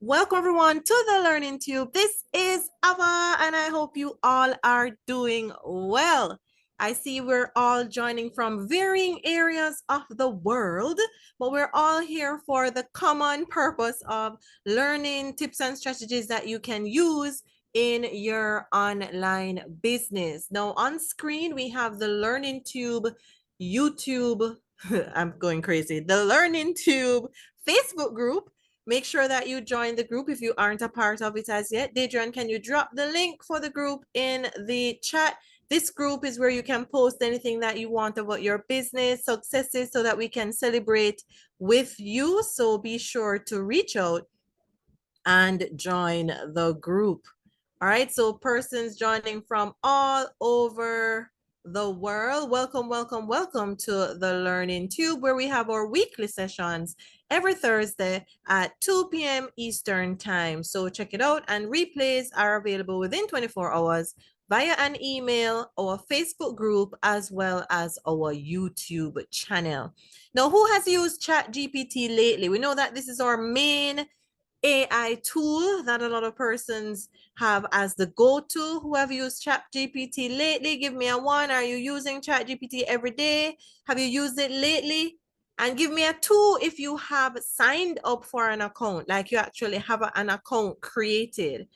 Welcome everyone to the Learning Tube. This is Ava and I hope you all are doing well. I see we're all joining from varying areas of the world, but we're all here for the common purpose of learning tips and strategies that you can use in your online business. Now on screen, we have the Learning Tube YouTube, I'm going crazy, the Learning Tube Facebook group. Make sure that you join the group if you aren't a part of it as yet. Deidre, can you drop the link for the group in the chat? This group is where you can post anything that you want about your business successes so that we can celebrate with you. So be sure to reach out and join the group. All right, so persons joining from all over the world, welcome, welcome, welcome to the Learning Tube, where we have our weekly sessions every Thursday at 2 p.m. Eastern Time. So check it out, and replays are available within 24 hours via an email, our Facebook group, as well as our YouTube channel. Now, who has used ChatGPT lately? We know that this is our main AI tool that a lot of persons have as the go-to. Who have used ChatGPT lately? Give me a one. Are you using ChatGPT every day? Have you used it lately? And give me a two if you have signed up for an account, like you actually have an account created.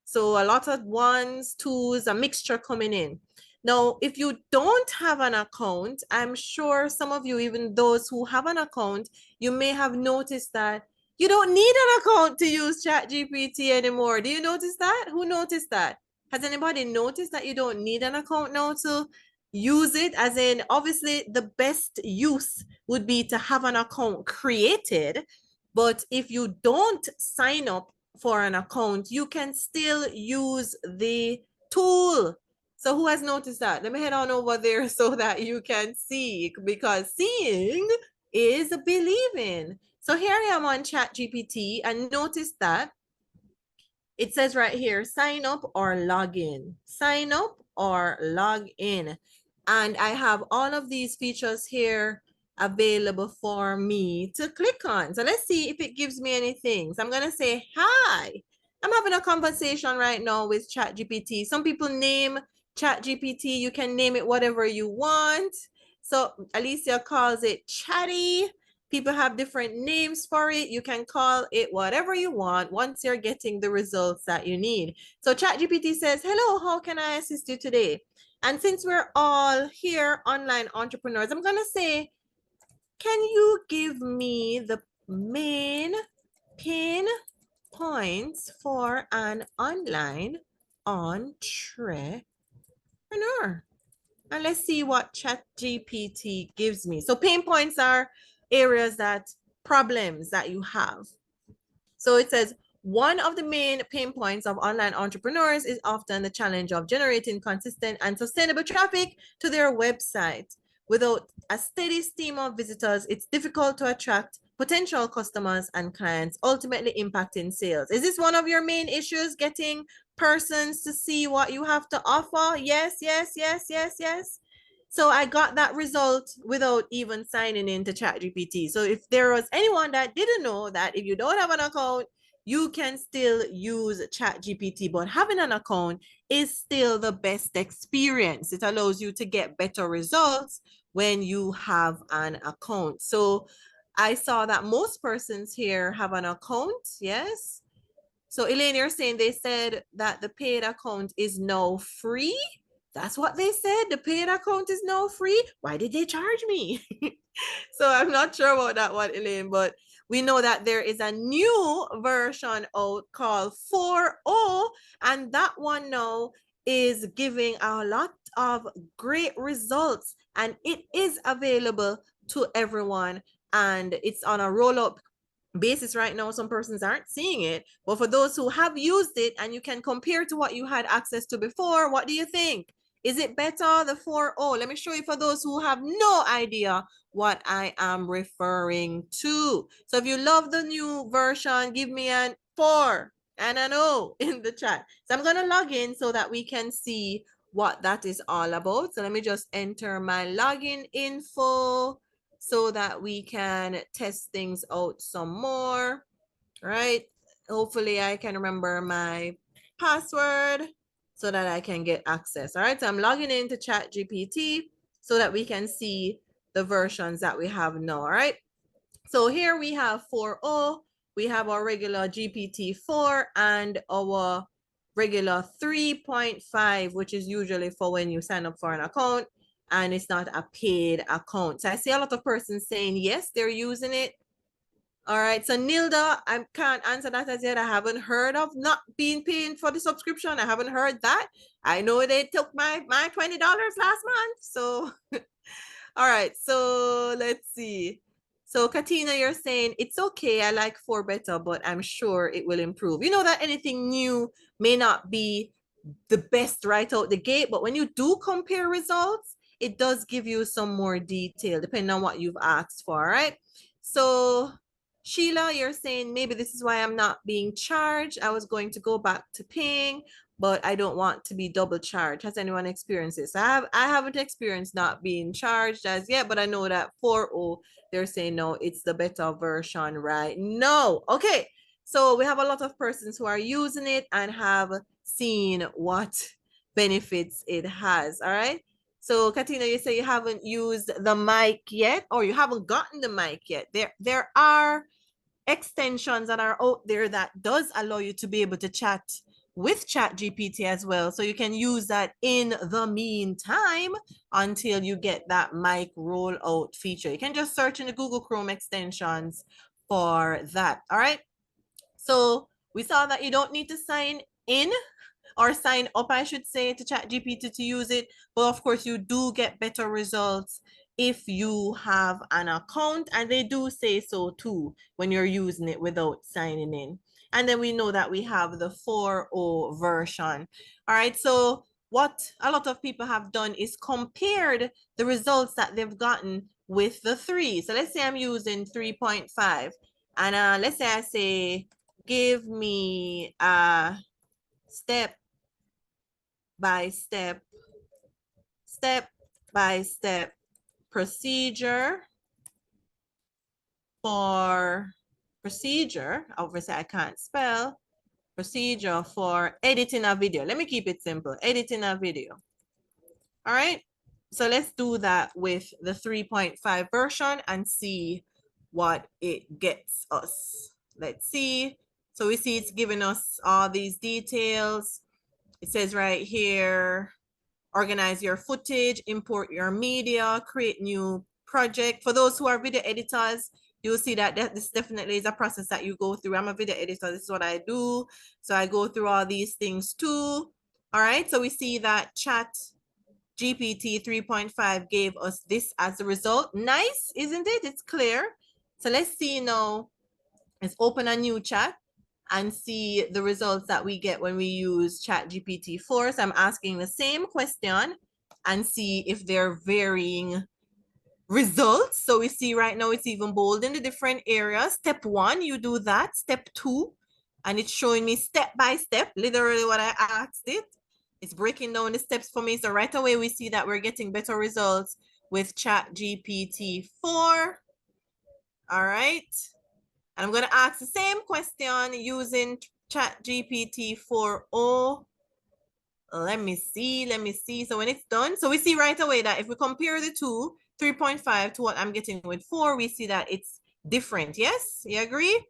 So a lot of ones, twos, a mixture coming in. Now, if you don't have an account, I'm sure some of you, even those who have an account, you may have noticed that you don't need an account to use ChatGPT anymore. Do you notice that? Who noticed that? Has anybody noticed that you don't need an account now to use it? As in, obviously, the best use would be to have an account created. But if you don't sign up for an account, you can still use the tool. So who has noticed that? Let me head on over there so that you can see, because seeing is believing. So here I am on ChatGPT, and notice that it says right here, sign up or log in. Sign up or log in. And I have all of these features here available for me to click on. So let's see if it gives me anything. So I'm going to say, hi. I'm having a conversation right now with ChatGPT. Some people name ChatGPT. You can name it whatever you want. So Alicia calls it Chatty. People have different names for it. You can call it whatever you want once you're getting the results that you need. So ChatGPT says, hello, how can I assist you today? And since we're all here, online entrepreneurs, I'm going to say, can you give me the main pain points for an online entrepreneur? And let's see what ChatGPT gives me. So pain points are areas problems that you have. So it says, one of the main pain points of online entrepreneurs is often the challenge of generating consistent and sustainable traffic to their website. Without a steady stream of visitors, it's difficult to attract potential customers and clients, ultimately impacting sales. Is this one of your main issues, getting persons to see what you have to offer? Yes, yes, yes, yes, yes. So I got that result without even signing into ChatGPT. So if there was anyone that didn't know that if you don't have an account, you can still use ChatGPT, but having an account is still the best experience. It allows you to get better results when you have an account. So I saw that most persons here have an account. Yes. So Elaine, you're saying they said that the paid account is now free. That's what they said. The paid account is now free. Why did they charge me? So I'm not sure about that one, Elaine, but we know that there is a new version out called 4.0, and that one now is giving a lot of great results, and it is available to everyone, and it's on a roll-up basis right now. Some persons aren't seeing it, but for those who have used it and you can compare to what you had access to before, what do you think? Is it better, the 4.0? Let me show you for those who have no idea what I am referring to. So if you love the new version, give me an 4 and an O in the chat. So I'm going to log in so that we can see what that is all about. So let me just enter my login info so that we can test things out some more. right? Hopefully I can remember my password so that I can get access. All right, so I'm logging into ChatGPT so that we can see the versions that we have now. All right, so here we have 4.0, we have our regular GPT-4 and our regular 3.5, which is usually for when you sign up for an account and it's not a paid account. So I see a lot of persons saying yes, they're using it. All right, so Nilda, I can't answer that as yet. I haven't heard of not being paying for the subscription. I haven't heard that. I know they took my $20 last month. So, all right, so let's see. So Katina, you're saying it's okay. I like 4 better, but I'm sure it will improve. You know that anything new may not be the best right out the gate, but when you do compare results, it does give you some more detail depending on what you've asked for, right? So Sheila, you're saying maybe this is why I'm not being charged. I was going to go back to paying, but I don't want to be double charged. Has anyone experienced this? I haven't experienced not being charged as yet, but I know that 4.0, they're saying no, it's the better version right no. Okay, so we have a lot of persons who are using it and have seen what benefits it has. All right. So Katina, you say you haven't used the mic yet, or you haven't gotten the mic yet. There are extensions that are out there that does allow you to be able to chat with ChatGPT as well. So you can use that in the meantime until you get that mic rollout feature. You can just search in the Google Chrome extensions for that. All right. So we saw that you don't need to sign in or sign up, I should say, to ChatGPT to use it. But of course, you do get better results if you have an account, and they do say so too when you're using it without signing in. And then we know that we have the 4.0 version. All right, so what a lot of people have done is compared the results that they've gotten with the 3. So let's say I'm using 3.5, and let's say I say, give me a step by step by step procedure for obviously I can't spell, procedure for editing a video. Let me keep it simple, editing a video. All right, so let's do that with the 3.5 version and see what it gets us. Let's see. So we see it's giving us all these details. It says right here, organize your footage, import your media, create new project. For those who are video editors, you'll see that this definitely is a process that you go through. I'm a video editor. This is what I do. So I go through all these things too. All right. So we see that ChatGPT 3.5 gave us this as a result. Nice, isn't it? It's clear. So let's see now. Let's open a new chat and see the results that we get when we use ChatGPT 4. So I'm asking the same question and see if they're varying results. So we see right now it's even bold in the different areas. Step 1, you do that. Step 2, and it's showing me step by step, literally what I asked it. It's breaking down the steps for me. So right away we see that we're getting better results with ChatGPT 4. All right. And I'm going to ask the same question using ChatGPT 4.0. Let me see. So when it's done, so we see right away that if we compare the two, 3.5 to what I'm getting with 4, we see that it's different. Yes, you agree?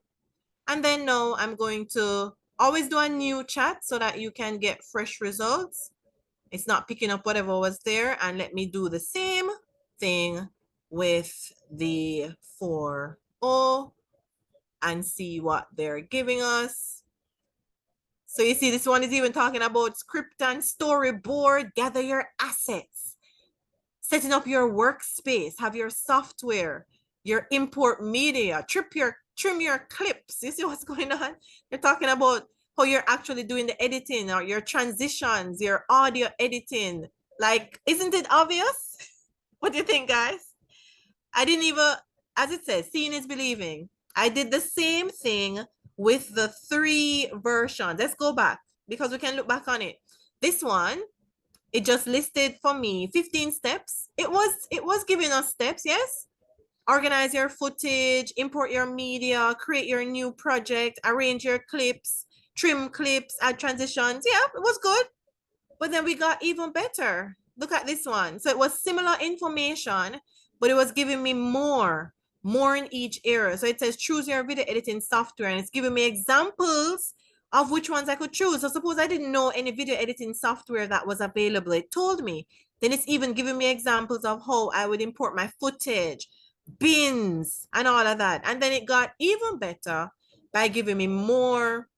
And then now I'm going to always do a new chat so that you can get fresh results. It's not picking up whatever was there. And let me do the same thing with the 4.0 and see what they're giving us. So you see, this one is even talking about script and storyboard, gather your assets, setting up your workspace, have your software, your import media, trim your clips. You see what's going on? They're talking about how you're actually doing the editing or your transitions, your audio editing. Like, isn't it obvious? What do you think, guys? I didn't even, as it says, seeing is believing. I did the same thing with the 3 versions. Let's go back because we can look back on it. This one, it just listed for me 15 steps. It was giving us steps, yes? organize your footage, import your media, create your new project, arrange your clips, trim clips, add transitions. Yeah, it was good. But then we got even better. Look at this one. So it was similar information, but it was giving me more in each area. So it says choose your video editing software, and it's giving me examples of which ones I could choose. So suppose I didn't know any video editing software that was available. It told me. Then it's even giving me examples of how I would import my footage, bins, and all of that. And then it got even better by giving me more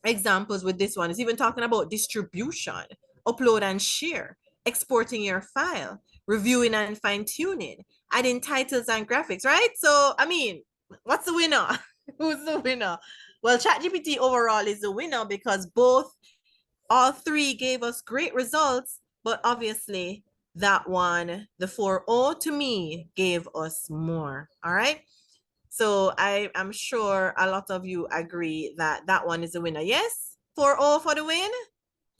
examples with this one. It's even talking about distribution, upload and share, exporting your file, reviewing and fine-tuning, adding titles and graphics, right? So, I mean, what's the winner? Who's the winner? Well, ChatGPT overall is the winner because all three gave us great results, but obviously that one, the 4.0 to me, gave us more, all right? So I am sure a lot of you agree that that one is the winner. Yes? 4-0 for the win?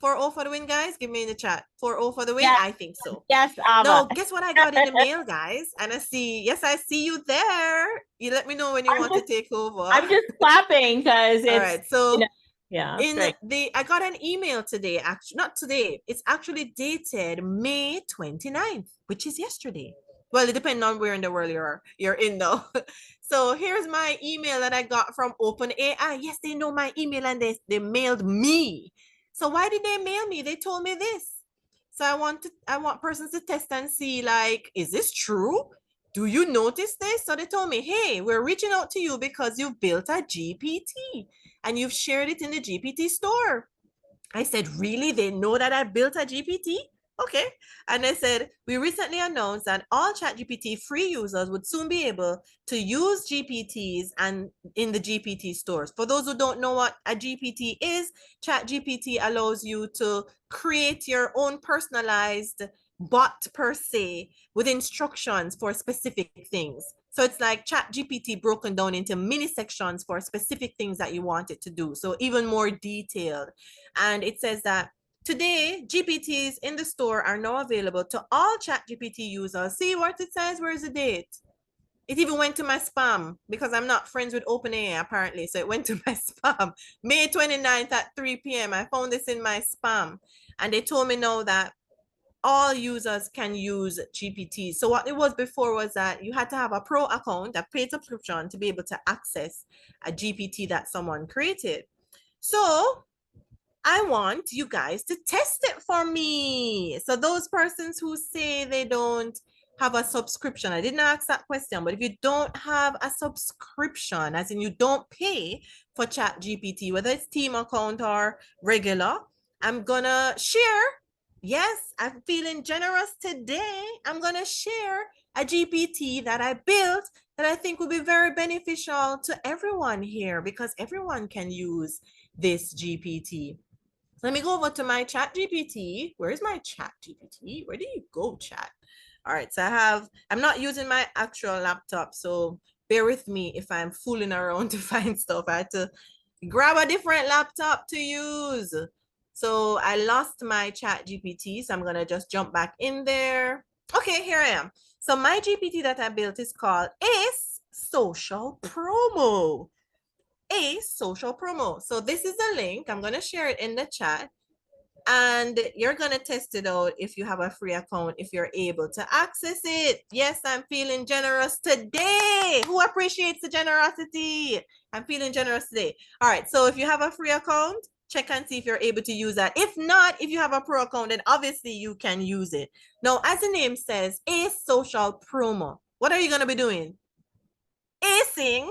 4-0 for the win, guys? Give me in the chat. 4-0 for the win? Yes. I think so. Yes, Ava. Now, guess what I got in the mail, guys? And I see you there. You let me know when you want to take over. I'm just clapping because it's, all right. So, you know, yeah, I got an email today, actually, not today. It's actually dated May 29th, which is yesterday. Well, it depends on where in the world you're in though. So here's my email that I got from OpenAI. Yes, they know my email and they mailed me. So why did they mail me? They told me this. So I want persons to test and see, like, is this true? Do you notice this? So they told me, hey, we're reaching out to you because you've built a GPT and you've shared it in the GPT store. I said, really? They know that I built a GPT? Okay. And I said, we recently announced that all ChatGPT free users would soon be able to use GPTs and in the GPT stores. For those who don't know what a GPT is, ChatGPT allows you to create your own personalized bot per se with instructions for specific things. So it's like ChatGPT broken down into mini sections for specific things that you want it to do. So even more detailed. And it says that today, GPTs in the store are now available to all ChatGPT users. See what it says? Where's the date? It even went to my spam because I'm not friends with OpenAI apparently. So it went to my spam. May 29th at 3 p.m. I found this in my spam. And they told me now that all users can use GPT. So what it was before was that you had to have a pro account, a paid subscription to be able to access a GPT that someone created. So I want you guys to test it for me. So those persons who say they don't have a subscription, I didn't ask that question, but if you don't have a subscription, as in you don't pay for ChatGPT, whether it's team account or regular, I'm gonna share. Yes, I'm feeling generous today. I'm gonna share a GPT that I built that I think will be very beneficial to everyone here because everyone can use this GPT. Let me go over to my chat GPT. Where's my chat GPT? Where do you go, chat? All right, so I'm not using my actual laptop, so bear with me if I'm fooling around to find stuff. I had to grab a different laptop to use. So I lost my chat GPT, so I'm gonna just jump back in there. Okay, here I am. So my GPT that I built is called Ace Social Promo. A social promo. So this is the link. I'm going to share it in the chat and you're going to test it out if you have a free account, if you're able to access it. Yes, I'm feeling generous today. Who appreciates the generosity? I'm feeling generous today. All right. So if you have a free account, check and see if you're able to use that. If not, if you have a pro account, then obviously you can use it. Now, as the name says, a social promo. What are you going to be doing? Acing,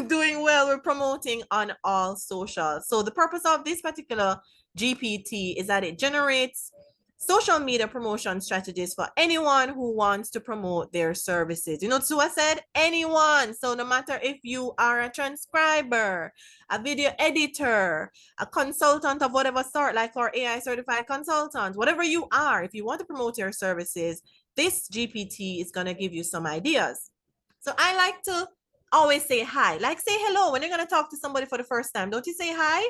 doing well with promoting on all socials. So the purpose of this particular GPT is that it generates social media promotion strategies for anyone who wants to promote their services. You know, so I said anyone. So no matter if you are a transcriber, a video editor, a consultant of whatever sort, like our AI certified consultant, whatever you are, if you want to promote your services, this GPT is going to give you some ideas. So I like to always say hi, like say hello when you're going to talk to somebody for the first time. Don't you say hi?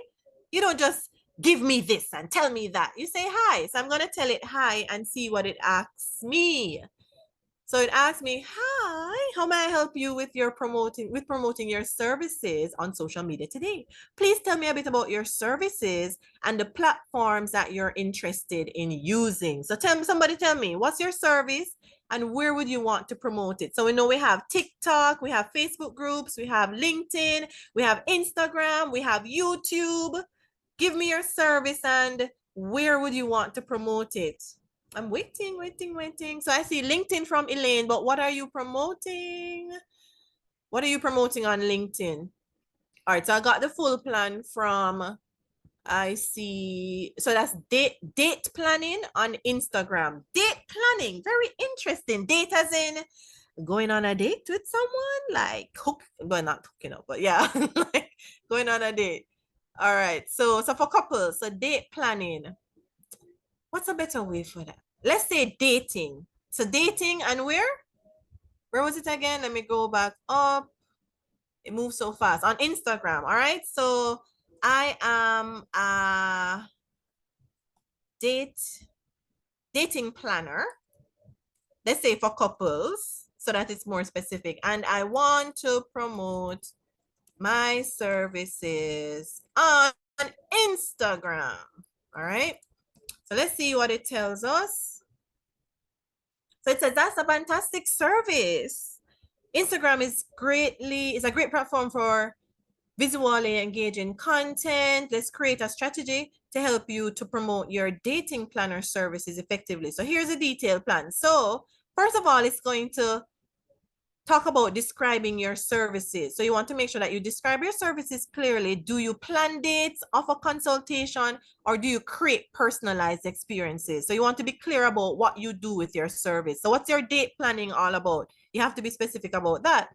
You don't just give me this and tell me that. You say hi. So I'm going to tell it hi and see what it asks me. So it asked me, hi, how may I help you with promoting your services on social media today? Please tell me a bit about your services and the platforms that you're interested in using. So somebody tell me, what's your service and where would you want to promote it? So we know we have TikTok, we have Facebook groups, we have LinkedIn, we have Instagram, we have YouTube. Give me your service and where would you want to promote it? I'm waiting. So I see LinkedIn from Elaine, but what are you promoting? What are you promoting on LinkedIn? All right, so I got the full plan from, I see, so that's date planning on Instagram. Date planning, very interesting. Date as in going on a date with someone, like well, not hooking up, but yeah, like going on a date. All right, so for couples, so date planning. What's a better way for that? Let's say dating. So dating and where? Where was it again? Let me go back up. It moves so fast. On Instagram. All right. So I am a dating planner. Let's say for couples, so that it's more specific. And I want to promote my services on Instagram. All right. So let's see what it tells us. So it says that's a fantastic service. Instagram is a great platform for visually engaging content. Let's create a strategy to help you to promote your dating planner services effectively. So here's a detailed plan. So first of all, it's going to talk about describing your services. So you want to make sure that you describe your services clearly. Do you plan dates, offer consultation, or do you create personalized experiences? So you want to be clear about what you do with your service. So what's your date planning all about? You have to be specific about that.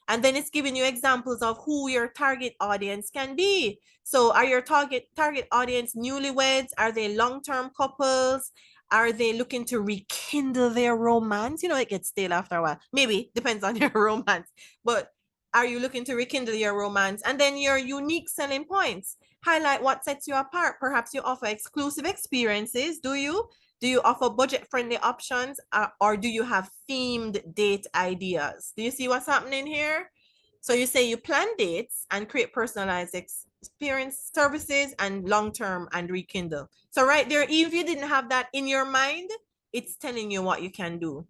And then it's giving you examples of who your target audience can be. So are your target audience newlyweds? Are they long-term couples? Are they looking to rekindle their romance? You know, it gets stale after a while. Maybe, depends on your romance. But are you looking to rekindle your romance? And then your unique selling points. Highlight what sets you apart. Perhaps you offer exclusive experiences. Do you? Do you offer budget-friendly options, or do you have themed date ideas? Do you see what's happening here? So you say you plan dates and create personalized experience services and long-term and rekindle. So right there, if you didn't have that in your mind, it's telling you what you can do.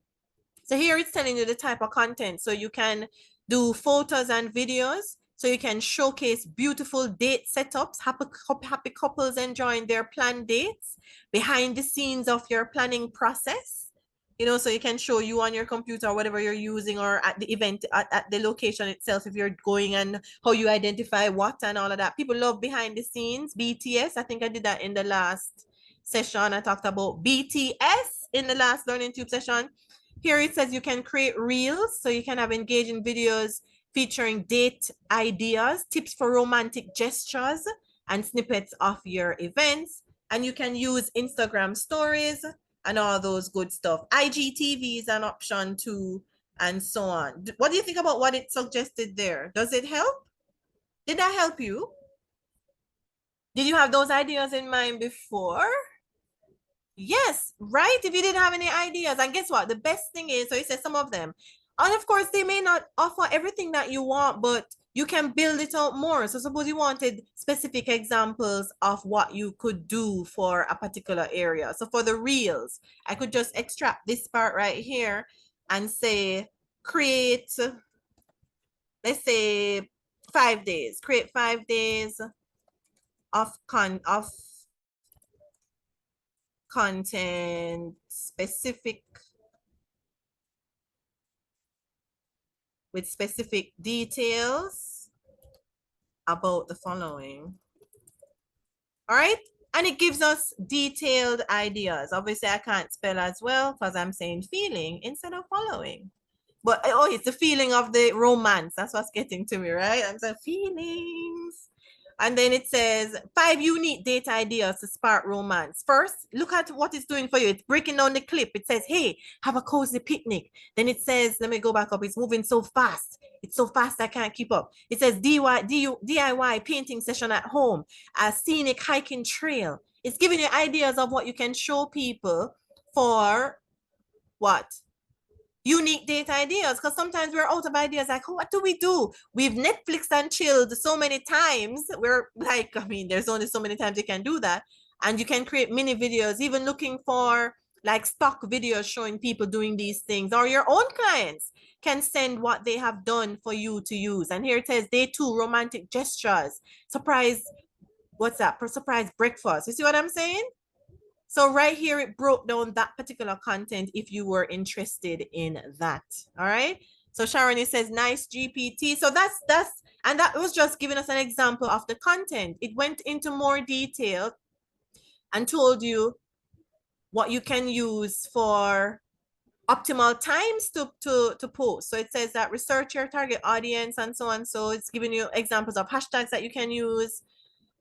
So here it's telling you the type of content. So you can do photos and videos. So you can showcase beautiful date setups, happy couples enjoying their planned dates, behind the scenes of your planning process. You know, so you can show you on your computer or whatever you're using, or at the event, at the location itself, if you're going, and how you identify what and all of that. People love behind the scenes. BTS, I think I did that in the last session. I talked about BTS in the last Learning Tube session. Here it says you can create reels, so you can have engaging videos featuring date ideas, tips for romantic gestures, and snippets of your events. And you can use Instagram stories and all those good stuff. IGTV is an option too, and so on. What do you think about what it suggested there? Does it help? Did that help you? Did you have those ideas in mind before? Yes, right. If you didn't have any ideas, and guess what? The best thing is, so you said some of them, and of course, they may not offer everything that you want, but you can build it out more. So suppose you wanted specific examples of what you could do for a particular area. So for the reels, I could just extract this part right here and say, create, let's say 5 days, create 5 days of content specific with specific details about the following. All right. And it gives us detailed ideas. Obviously, I can't spell as well because I'm saying feeling instead of following. But oh, it's the feeling of the romance. That's what's getting to me, right? I'm saying feelings. And then it says 5 unique date ideas to spark romance. First, look at what it's doing for you. It's breaking down the clip. It says, hey, have a cozy picnic. Then it says, let me go back up. It's moving so fast. It's so fast I can't keep up. It says DIY painting session at home, a scenic hiking trail. It's giving you ideas of what you can show people for what? unique date ideas, because sometimes we're out of ideas. Like, what do we do? We've Netflix and chilled so many times. We're like, I mean, there's only so many times you can do that. And you can create mini videos, even looking for like stock videos showing people doing these things, or your own clients can send what they have done for you to use. And here it says day 2, romantic gestures, surprise. What's that? Surprise breakfast. You see what I'm saying? So right here, it broke down that particular content if you were interested in that. All right. So Sharon, it says nice GPT. So and that was just giving us an example of the content. It went into more detail and told you what you can use for optimal times to post. So it says that research your target audience and so on. So it's giving you examples of hashtags that you can use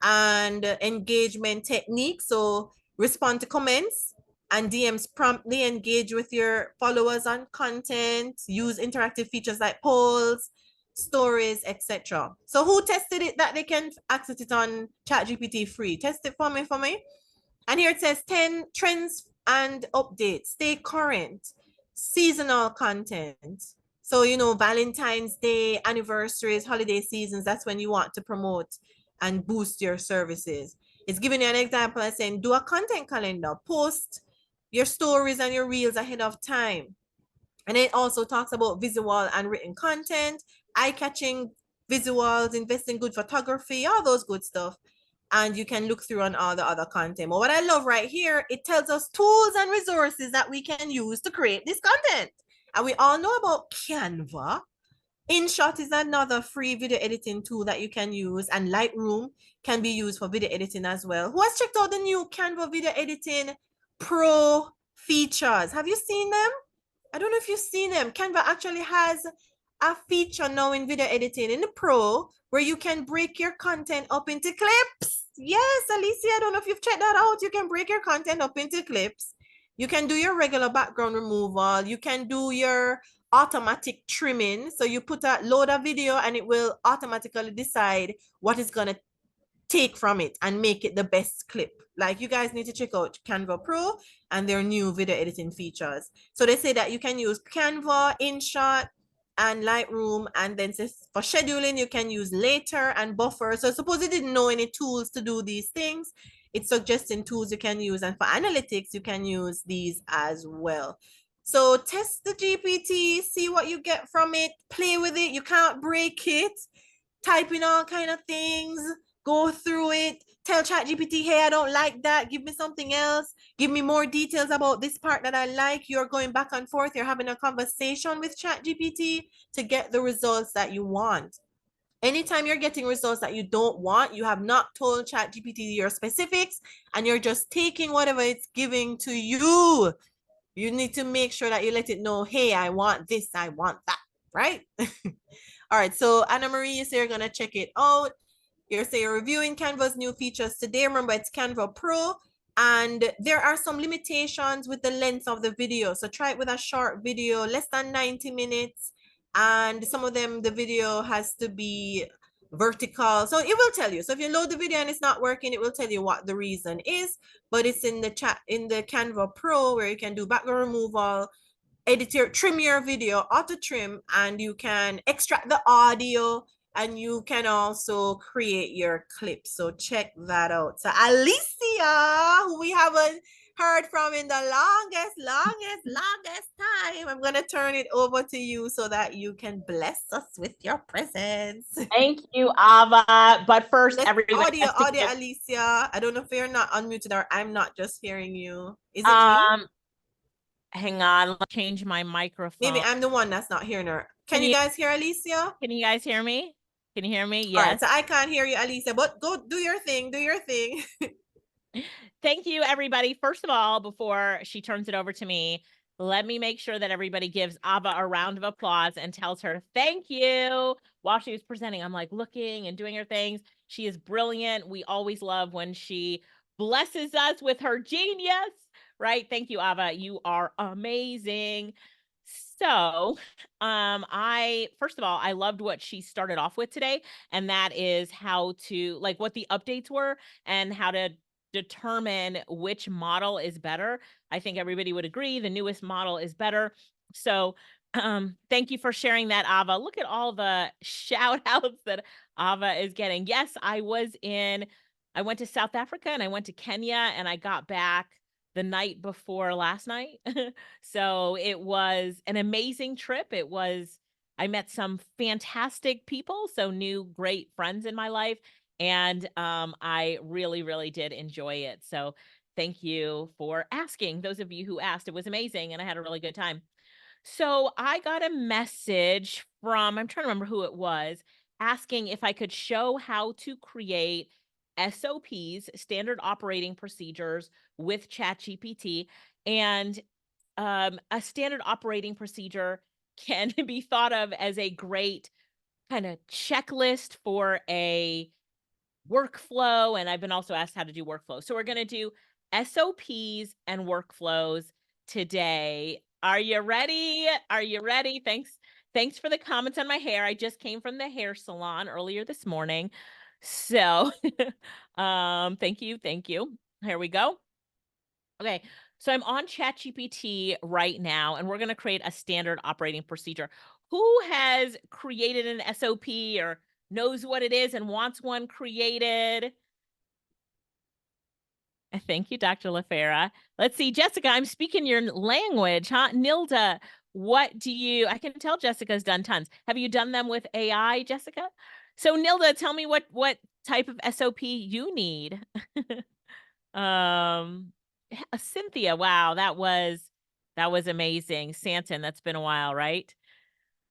and engagement techniques. So respond to comments and DMs promptly, engage with your followers on content, use interactive features like polls, stories, etc. So who tested it that they can access it on ChatGPT free? Test it for me. And here it says 10 trends and updates, stay current, seasonal content. So, Valentine's Day, anniversaries, holiday seasons, that's when you want to promote and boost your services. It's giving you an example and saying, do a content calendar, post your stories and your reels ahead of time. And it also talks about visual and written content, eye-catching visuals, invest in good photography, all those good stuff. And you can look through on all the other content. But what I love right here, it tells us tools and resources that we can use to create this content. And we all know about Canva. InShot is another free video editing tool that you can use, and Lightroom can be used for video editing as well. Who has checked out the new Canva video editing pro features? Have you seen them? I don't know if you've seen them. Canva actually has a feature now in video editing in the pro where you can break your content up into clips. Yes, Alicia, I don't know if you've checked that out. You can break your content up into clips. You can do your regular background removal. You can do your automatic trimming. So you put a load of video and it will automatically decide what is going to take from it and make it the best clip. Like, you guys need to check out Canva Pro and their new video editing features. So they say that you can use Canva, InShot, and Lightroom, and then for scheduling you can use Later and Buffer. So suppose you didn't know any tools to do these things, it's suggesting tools you can use, and for analytics you can use these as well. So test the GPT, see what you get from it, play with it. You can't break it. Type in all kind of things, go through it, tell ChatGPT, hey, I don't like that, give me something else, give me more details about this part that I like. You're going back and forth, you're having a conversation with ChatGPT to get the results that you want. Anytime you're getting results that you don't want, you have not told ChatGPT your specifics and you're just taking whatever it's giving to you. You need to make sure that you let it know, hey, I want this, I want that, right? All right, so Anna Marie, you say you're gonna check it out. You're saying you're reviewing Canva's new features today. Remember, it's Canva Pro, and there are some limitations with the length of the video. So try it with a short video, less than 90 minutes. And some of them, the video has to be vertical. So it will tell you. So if you load the video and it's not working, it will tell you what the reason is. But it's in the Canva Pro where you can do background removal, trim your video, auto trim, and you can extract the audio, and you can also create your clips. So check that out. So Alicia, who we haven't heard from in the longest time, I'm gonna turn it over to you so that you can bless us with your presence. Thank you, Ava. But first, everybody Audio, Alicia. I don't know if you're not unmuted or I'm not just hearing you. Is it me? Hang on, let's change my microphone. Maybe I'm the one that's not hearing her. Can you guys hear Alicia? Can you guys hear me? Can you hear me? Yes. All right, so I can't hear you, Alicia, but go do your thing. Do your thing. Thank you, everybody. First of all, before she turns it over to me, let me make sure that everybody gives Ava a round of applause and tells her thank you while she was presenting. I'm like looking and doing her things. She is brilliant. We always love when she blesses us with her genius, right? Thank you, Ava. You are amazing. So, first of all, I loved what she started off with today, and that is how to, like, what the updates were and how to determine which model is better. I think everybody would agree the newest model is better. So, thank you for sharing that, Ava. Look at all the shout outs that Ava is getting. Yes, I went to South Africa and I went to Kenya and I got back the night before last night. So it was an amazing trip. I met some fantastic people, so new great friends in my life. And I really, really did enjoy it. So thank you for asking. Those of you who asked, it was amazing and I had a really good time. So I got a message from, I'm trying to remember who it was, asking if I could show how to create SOPs, standard operating procedures with ChatGPT. And a standard operating procedure can be thought of as a great kind of checklist for a workflow, and I've been also asked how to do workflows. So we're going to do SOPs and workflows today. Are you ready? Are you ready? Thanks for the comments on my hair. I just came from the hair salon earlier this morning. So, thank you, thank you. Here we go. Okay, so I'm on ChatGPT right now, and we're going to create a standard operating procedure. Who has created an SOP or knows what it is and wants one created? Thank you, Dr. LaFera. Let's see, Jessica, I'm speaking your language, huh? Nilda, I can tell Jessica's done tons. Have you done them with AI, Jessica? So Nilda, tell me what type of SOP you need. Um, Cynthia, wow, that was amazing. Santon, that's been a while, right?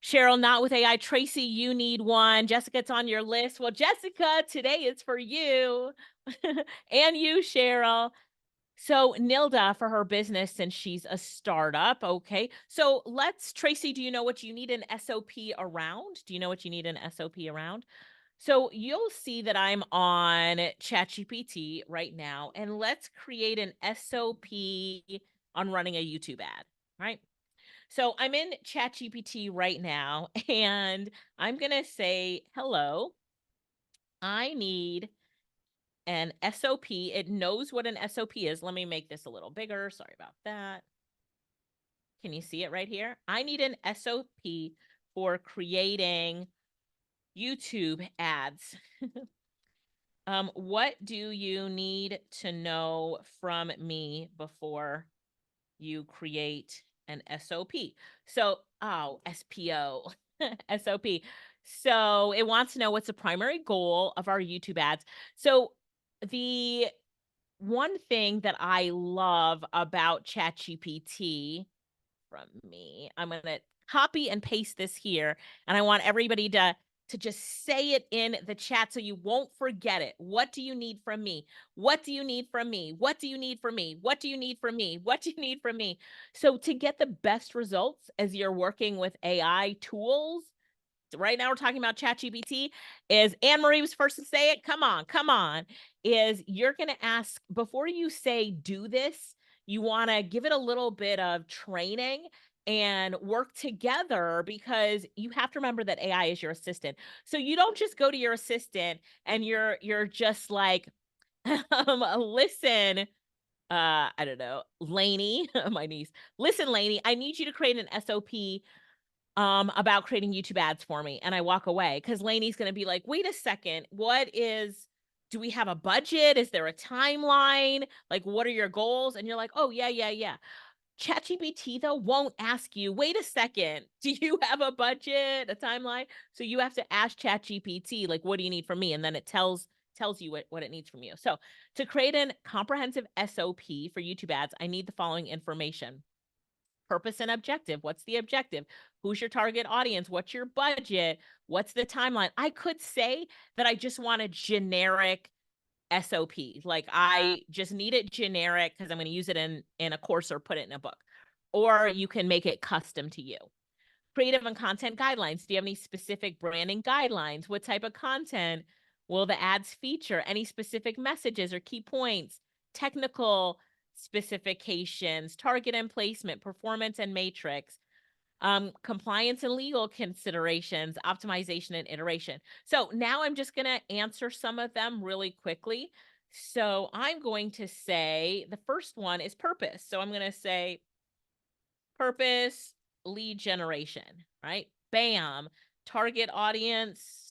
Cheryl, not with AI. Tracy, you need one. Jessica, it's on your list. Well, Jessica, today is for you. And you, Cheryl. So Nilda for her business, since she's a startup. Okay. So Tracy, do you know what you need an SOP around? Do you know what you need an SOP around? So you'll see that I'm on ChatGPT right now, and let's create an SOP on running a YouTube ad, right? So I'm in ChatGPT right now, and I'm going to say, hello, I need an SOP. It knows what an SOP is. Let me make this a little bigger. Sorry about that. Can you see it right here? I need an SOP for creating YouTube ads. What do you need to know from me before you create an SOP? So, SPO, SOP. So it wants to know what's the primary goal of our YouTube ads. So the one thing that I love about ChatGPT from me, I'm going to copy and paste this here, and I want everybody to just say it in the chat so you won't forget it. What do you need from me? What do you need from me? What do you need from me? What do you need from me? What do you need from me? So to get the best results as you're working with AI tools, right now we're talking about ChatGPT, is Anne Marie was first to say it. Come on, come on. Is you're going to ask before you say do this, you want to give it a little bit of training and work together, because you have to remember that AI is your assistant. So you don't just go to your assistant and you're just like, listen, I don't know, Lainey, my niece. Listen, Lainey, I need you to create an SOP about creating YouTube ads for me. And I walk away because Lainey's going to be like, wait a second, do we have a budget? Is there a timeline? Like, what are your goals? And you're like, oh, yeah, yeah, yeah. ChatGPT, though, won't ask you, wait a second, do you have a budget, a timeline? So you have to ask ChatGPT, like, what do you need from me? And then it tells you what it needs from you. So to create a comprehensive SOP for YouTube ads, I need the following information: purpose and objective. What's the objective? Who's your target audience? What's your budget? What's the timeline? I could say that I just want a generic SOP. Like I just need it generic because I'm going to use it in a course or put it in a book. Or you can make it custom to you. Creative and content guidelines. Do you have any specific branding guidelines? What type of content will the ads feature? Any specific messages or key points? Technical specifications, target and placement, performance and matrix, compliance and legal considerations, optimization and iteration. So now I'm just going to answer some of them really quickly. So I'm going to say the first one is purpose. So I'm going to say purpose. lead generation, right? Bam, target audience,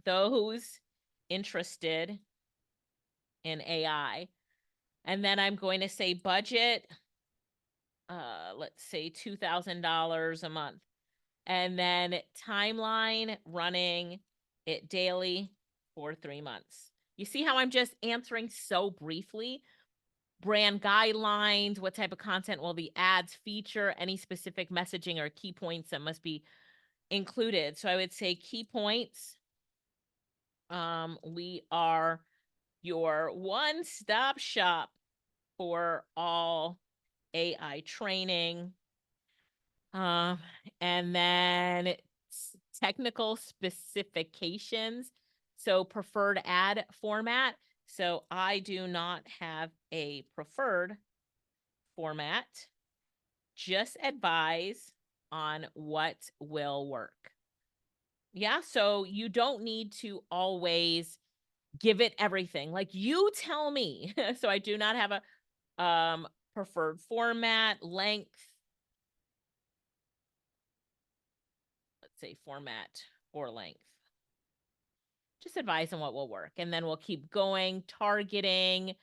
those interested in AI. And then I'm going to say budget, let's say $2,000 a month. And then timeline, running it daily for 3 months. You see how I'm just answering so briefly? Brand guidelines, what type of content will the ads feature, any specific messaging or key points that must be included. So I would say key points. We are your one-stop shop for all AI training. And then technical specifications. So preferred ad format. So I do not have a preferred format. Just advise on what will work. Yeah, so you don't need to always give it everything. Like you tell me. So I do not have a preferred format, length. Let's say format or length. Just advise on what will work. And then we'll keep going, targeting,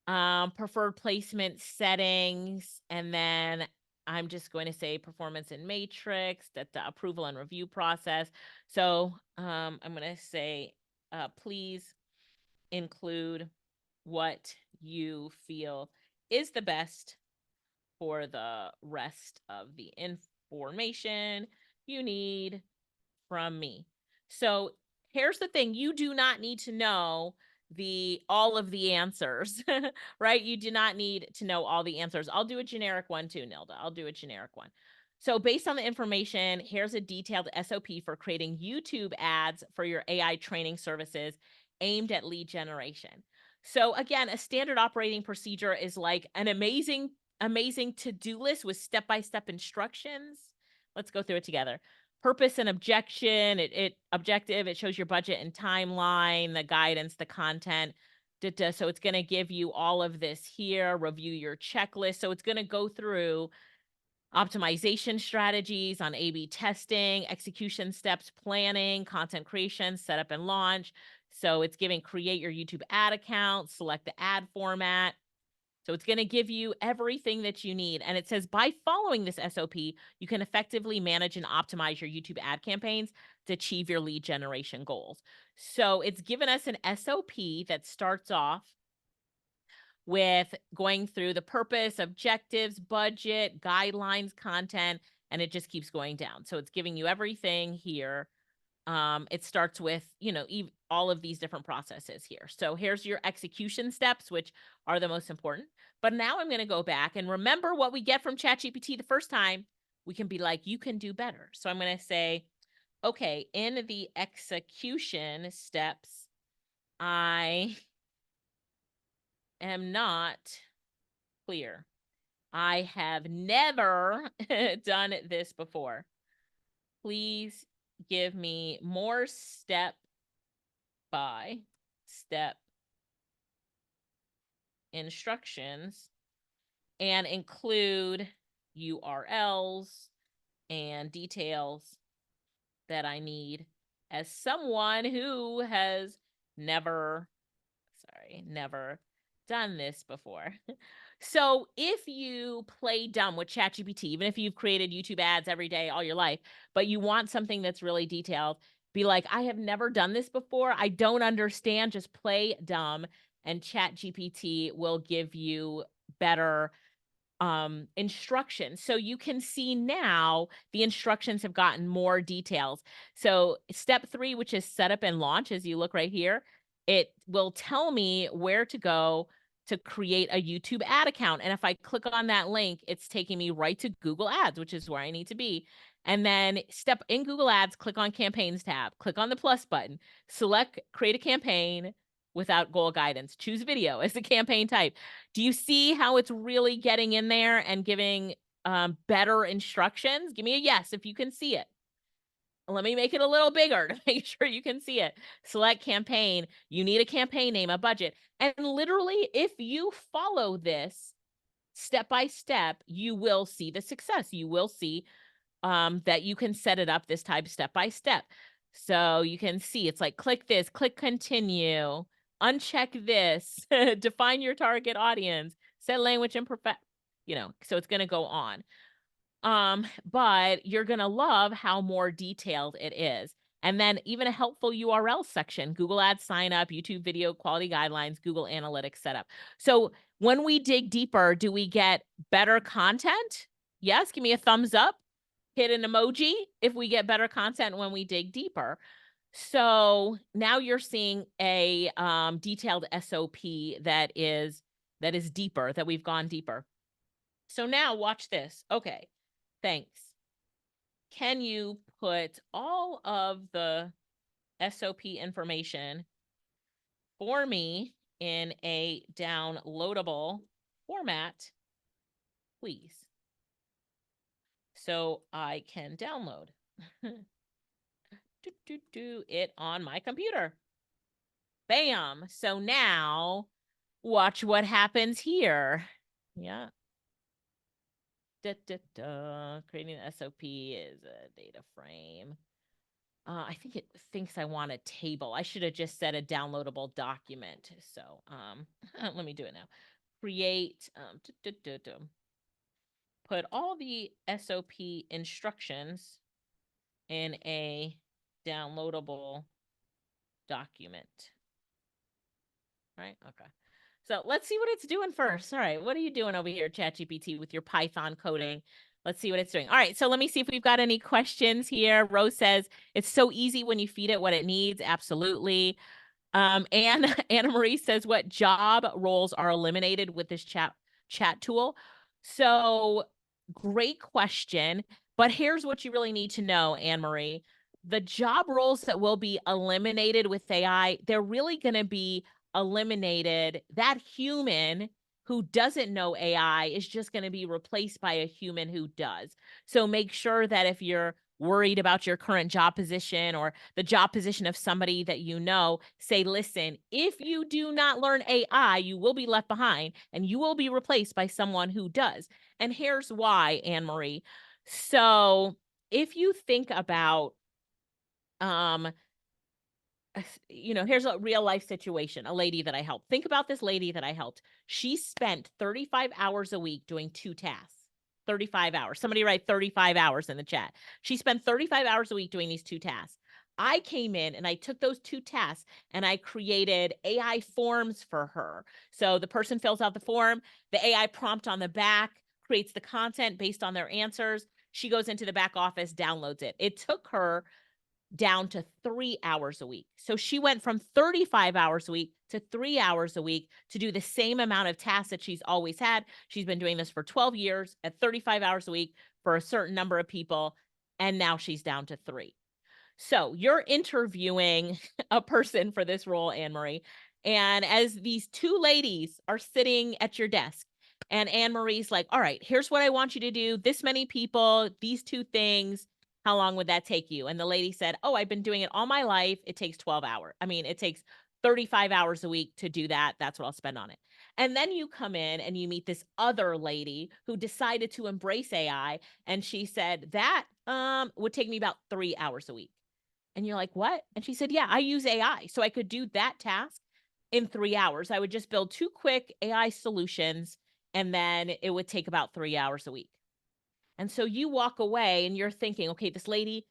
preferred placement settings, and then I'm just going to say performance and matrix, that the approval and review process. So I'm going to say, please include what you feel is the best for the rest of the information you need from me. So here's the thing, you do not need to know all of the answers, right? You do not need to know all the answers. I'll do a generic one too, Nilda. I'll do a generic one. So based on the information, here's a detailed SOP for creating YouTube ads for your AI training services aimed at lead generation. So again, a standard operating procedure is like an amazing to-do list with step-by-step instructions. Let's go through it together. Purpose and objective, it shows your budget and timeline, the guidance, the content. So it's going to give you all of this here, review your checklist. So it's going to go through optimization strategies on A/B testing, execution steps, planning, content creation, setup and launch. So it's giving create your YouTube ad account, select the ad format. So it's going to give you everything that you need. And it says by following this SOP, you can effectively manage and optimize your YouTube ad campaigns to achieve your lead generation goals. So it's given us an SOP that starts off with going through the purpose, objectives, budget, guidelines, content, and it just keeps going down. So it's giving you everything here. It starts with, all of these different processes here. So here's your execution steps, which are the most important. But now I'm going to go back and remember what we get from ChatGPT the first time. We can be like, you can do better. So I'm going to say, okay, in the execution steps, I am not clear. I have never done this before. Please give me more step-by-step instructions and include URLs and details that I need as someone who has never done this before. So if you play dumb with ChatGPT, even if you've created YouTube ads every day all your life, but you want something that's really detailed, be like, I have never done this before. I don't understand. Just play dumb, and ChatGPT will give you better instructions. So you can see now the instructions have gotten more details. So step 3, which is setup and launch, as you look right here, it will tell me where to go to create a YouTube ad account. And if I click on that link, it's taking me right to Google Ads, which is where I need to be. And then step in Google Ads, click on campaigns tab, click on the plus button, select create a campaign without goal guidance, choose video as the campaign type. Do you see how it's really getting in there and giving better instructions? Give me a yes if you can see it. Let me make it a little bigger to make sure you can see it. Select campaign. You need a campaign name, a budget. And literally, if you follow this step by step, you will see the success. You will see that you can set it up this type step by step. So you can see it's like click this, click continue, uncheck this, define your target audience, set language and perfect, so it's going to go on. But you're going to love how more detailed it is. And then even a helpful URL section, Google Ads sign up, YouTube video quality guidelines, Google Analytics setup. So when we dig deeper, do we get better content? Yes, give me a thumbs up. Hit an emoji if we get better content when we dig deeper. So now you're seeing a detailed SOP that is deeper, that we've gone deeper. So now watch this. Okay, thanks. Can you put all of the SOP information for me in a downloadable format, please? So I can download it on my computer. Bam. So now watch what happens here. Yeah. Creating an SOP is a data frame. I think it thinks I want a table. I should have just said a downloadable document. So let me do it now. Create, put all the SOP instructions in a downloadable document. Right? Okay. So let's see what it's doing first. All right. What are you doing over here, ChatGPT, with your Python coding? Let's see what it's doing. All right. So let me see if we've got any questions here. Rose says, it's so easy when you feed it what it needs. Absolutely. And Anna Marie says, what job roles are eliminated with this chat tool? So great question. But here's what you really need to know, Anne Marie. The job roles that will be eliminated with AI, they're really going to be eliminated. That human who doesn't know AI is just going to be replaced by a human who does. So make sure that if you're worried about your current job position or the job position of somebody that you know, say, listen, if you do not learn AI, you will be left behind and you will be replaced by someone who does. And here's why, Anne Marie. So if you think about, here's a real life situation, a lady that I helped. Think about this lady that I helped. She spent 35 hours a week doing 2 tasks. 35 hours. Somebody write 35 hours in the chat. She spent 35 hours a week doing these 2 tasks. I came in and I took those 2 tasks and I created AI forms for her. So the person fills out the form, the AI prompt on the back creates the content based on their answers. She goes into the back office, downloads it. It took her down to 3 hours a week. So she went from 35 hours a week to 3 hours a week to do the same amount of tasks that she's always had. She's been doing this for 12 years at 35 hours a week for a certain number of people. And now she's down to 3. So you're interviewing a person for this role, Anne Marie. And as these 2 ladies are sitting at your desk, and Anne Marie's like, all right, here's what I want you to do. This many people, these 2 things. How long would that take you? And the lady said, oh, I've been doing it all my life. It takes 12 hours. I mean, it takes 35 hours a week to do that. That's what I'll spend on it. And then you come in and you meet this other lady who decided to embrace AI. And she said, that would take me about 3 hours a week. And you're like, what? And she said, yeah, I use AI. So I could do that task in 3 hours. I would just build 2 quick AI solutions, and then it would take about 3 hours a week. And so you walk away and you're thinking, okay, this lady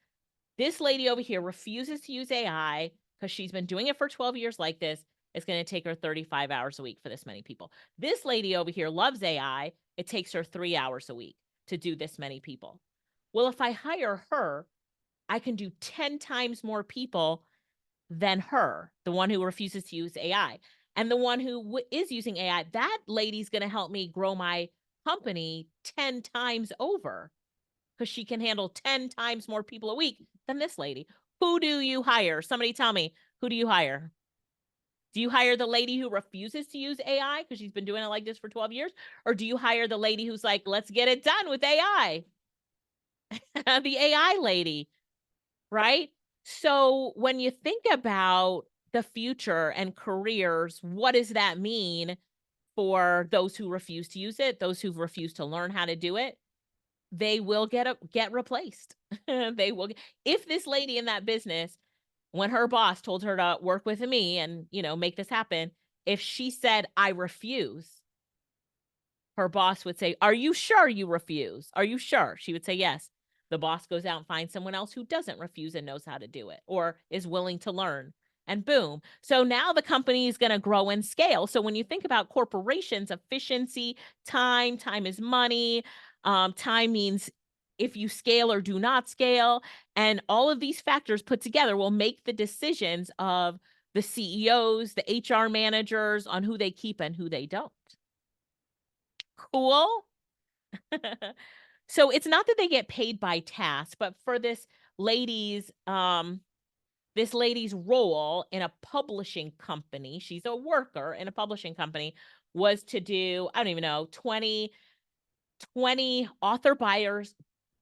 over here refuses to use AI because she's been doing it for 12 years like this. It's going to take her 35 hours a week for this many people. This lady over here loves AI. It takes her 3 hours a week to do this many people. Well, if I hire her, I can do 10 times more people than her, the one who refuses to use AI. And the one who is using AI, that lady's going to help me grow my company 10 times over because she can handle 10 times more people a week than this lady. Who do you hire? Somebody tell me, who do you hire? Do you hire the lady who refuses to use AI because she's been doing it like this for 12 years? Or do you hire the lady who's like, let's get it done with AI? The AI lady, right? So when you think about the future and careers, what does that mean? for those who refuse to use it, those who've refused to learn how to do it, they will get replaced. They will. If this lady in that business, when her boss told her to work with me and, make this happen, if she said, I refuse, her boss would say, are you sure you refuse? Are you sure? She would say, yes. The boss goes out and finds someone else who doesn't refuse and knows how to do it or is willing to learn. And boom. So now the company is going to grow and scale. So when you think about corporations, efficiency, time is money. Time means if you scale or do not scale. And all of these factors put together will make the decisions of the CEOs, the HR managers on who they keep and who they don't. Cool. So it's not that they get paid by task, but for this lady's role in a publishing company, she's a worker in a publishing company, was to do, I don't even know, 20 author bios,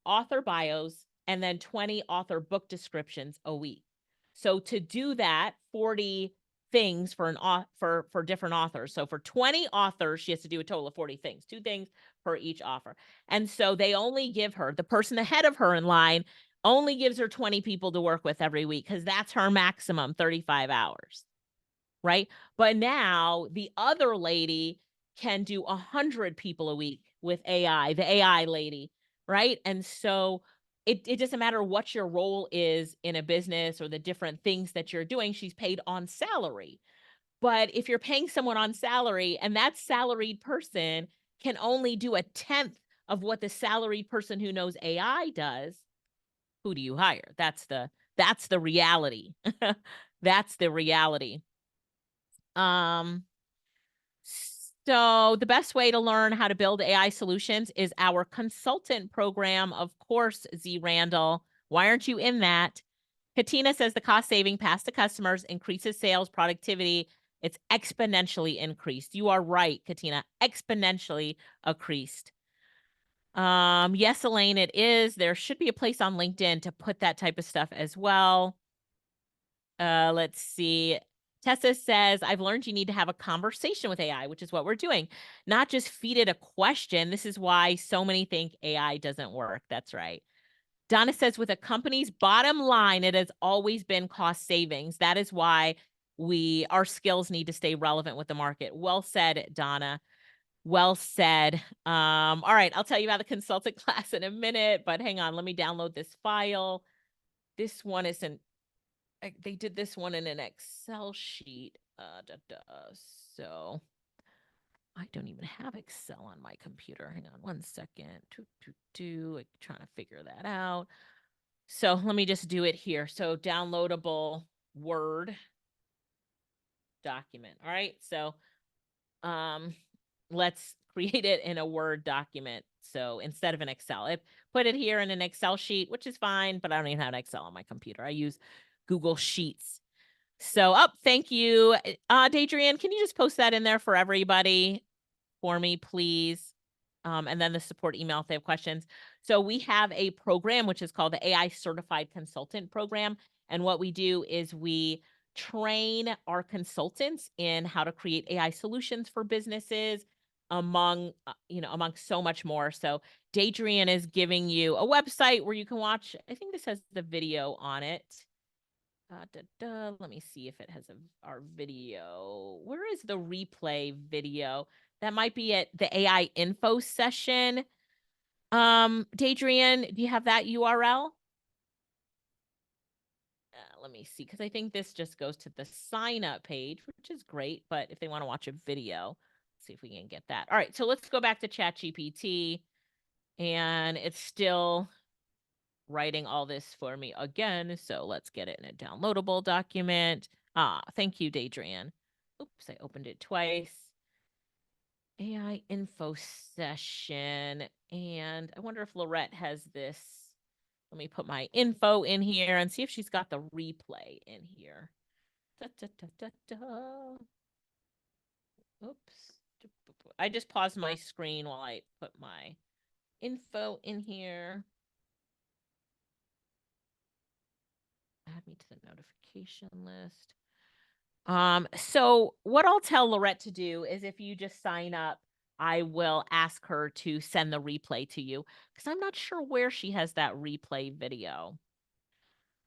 and then 20 author book descriptions a week. So to do that, 40 things for different authors. So for 20 authors, she has to do a total of 40 things, 2 things per each offer. And so they only give her, the person ahead of her in line only gives her 20 people to work with every week because that's her maximum 35 hours. Right. But now the other lady can do 100 people a week with AI, the AI lady. Right. And so it doesn't matter what your role is in a business or the different things that you're doing. She's paid on salary. But if you're paying someone on salary and that salaried person can only do a tenth of what the salaried person who knows AI does, who do you hire? That's the reality. That's the reality. So the best way to learn how to build AI solutions is our consultant program. Of course, Z Randall. Why aren't you in that? Katina says the cost saving passed to customers increases sales productivity. It's exponentially increased. You are right, Katina. Exponentially increased. Yes, Elaine, it is. There should be a place on LinkedIn to put that type of stuff as well. Let's see. Tessa says, I've learned you need to have a conversation with AI, which is what we're doing, not just feed it a question. This is why so many think AI doesn't work. That's right. Donna says, with a company's bottom line, it has always been cost savings. That is why our skills need to stay relevant with the market. Well said, Donna. Well said. All right, I'll tell you about the consultant class in a minute, but hang on, let me download this file. This one isn't, they did this one in an Excel sheet. So I don't even have Excel on my computer. Hang on one second. I'm trying to figure that out. So let me just do it here. So downloadable Word document. All right. So let's create it in a Word document. So instead of an Excel, I put it here in an Excel sheet, which is fine, but I don't even have an Excel on my computer. I use Google Sheets. So, thank you. Dadrian, can you just post that in there for everybody for me, please? And then the support email if they have questions. So we have a program, which is called the AI Certified Consultant Program. And what we do is we train our consultants in how to create AI solutions for businesses among so much more. So Dadrian is giving you a website where you can watch, I think this has the video on it. Let me see if it has our video. Where is the replay video? That might be at the AI info session. Dadrian, do you have that URL? Let me see, because I think this just goes to the sign up page, which is great. But if they want to watch a video, let's see if we can get that. All right, so let's go back to ChatGPT, and it's still writing all this for me again. So let's get it in a downloadable document. Thank you, Dadrian. Oops, I opened it twice. AI info session. And I wonder if Lorette has this. Let me put my info in here and see if she's got the replay in here. Oops. I just paused my screen while I put my info in here. Add me to the notification list. So what I'll tell Lorette to do is if you just sign up, I will ask her to send the replay to you because I'm not sure where she has that replay video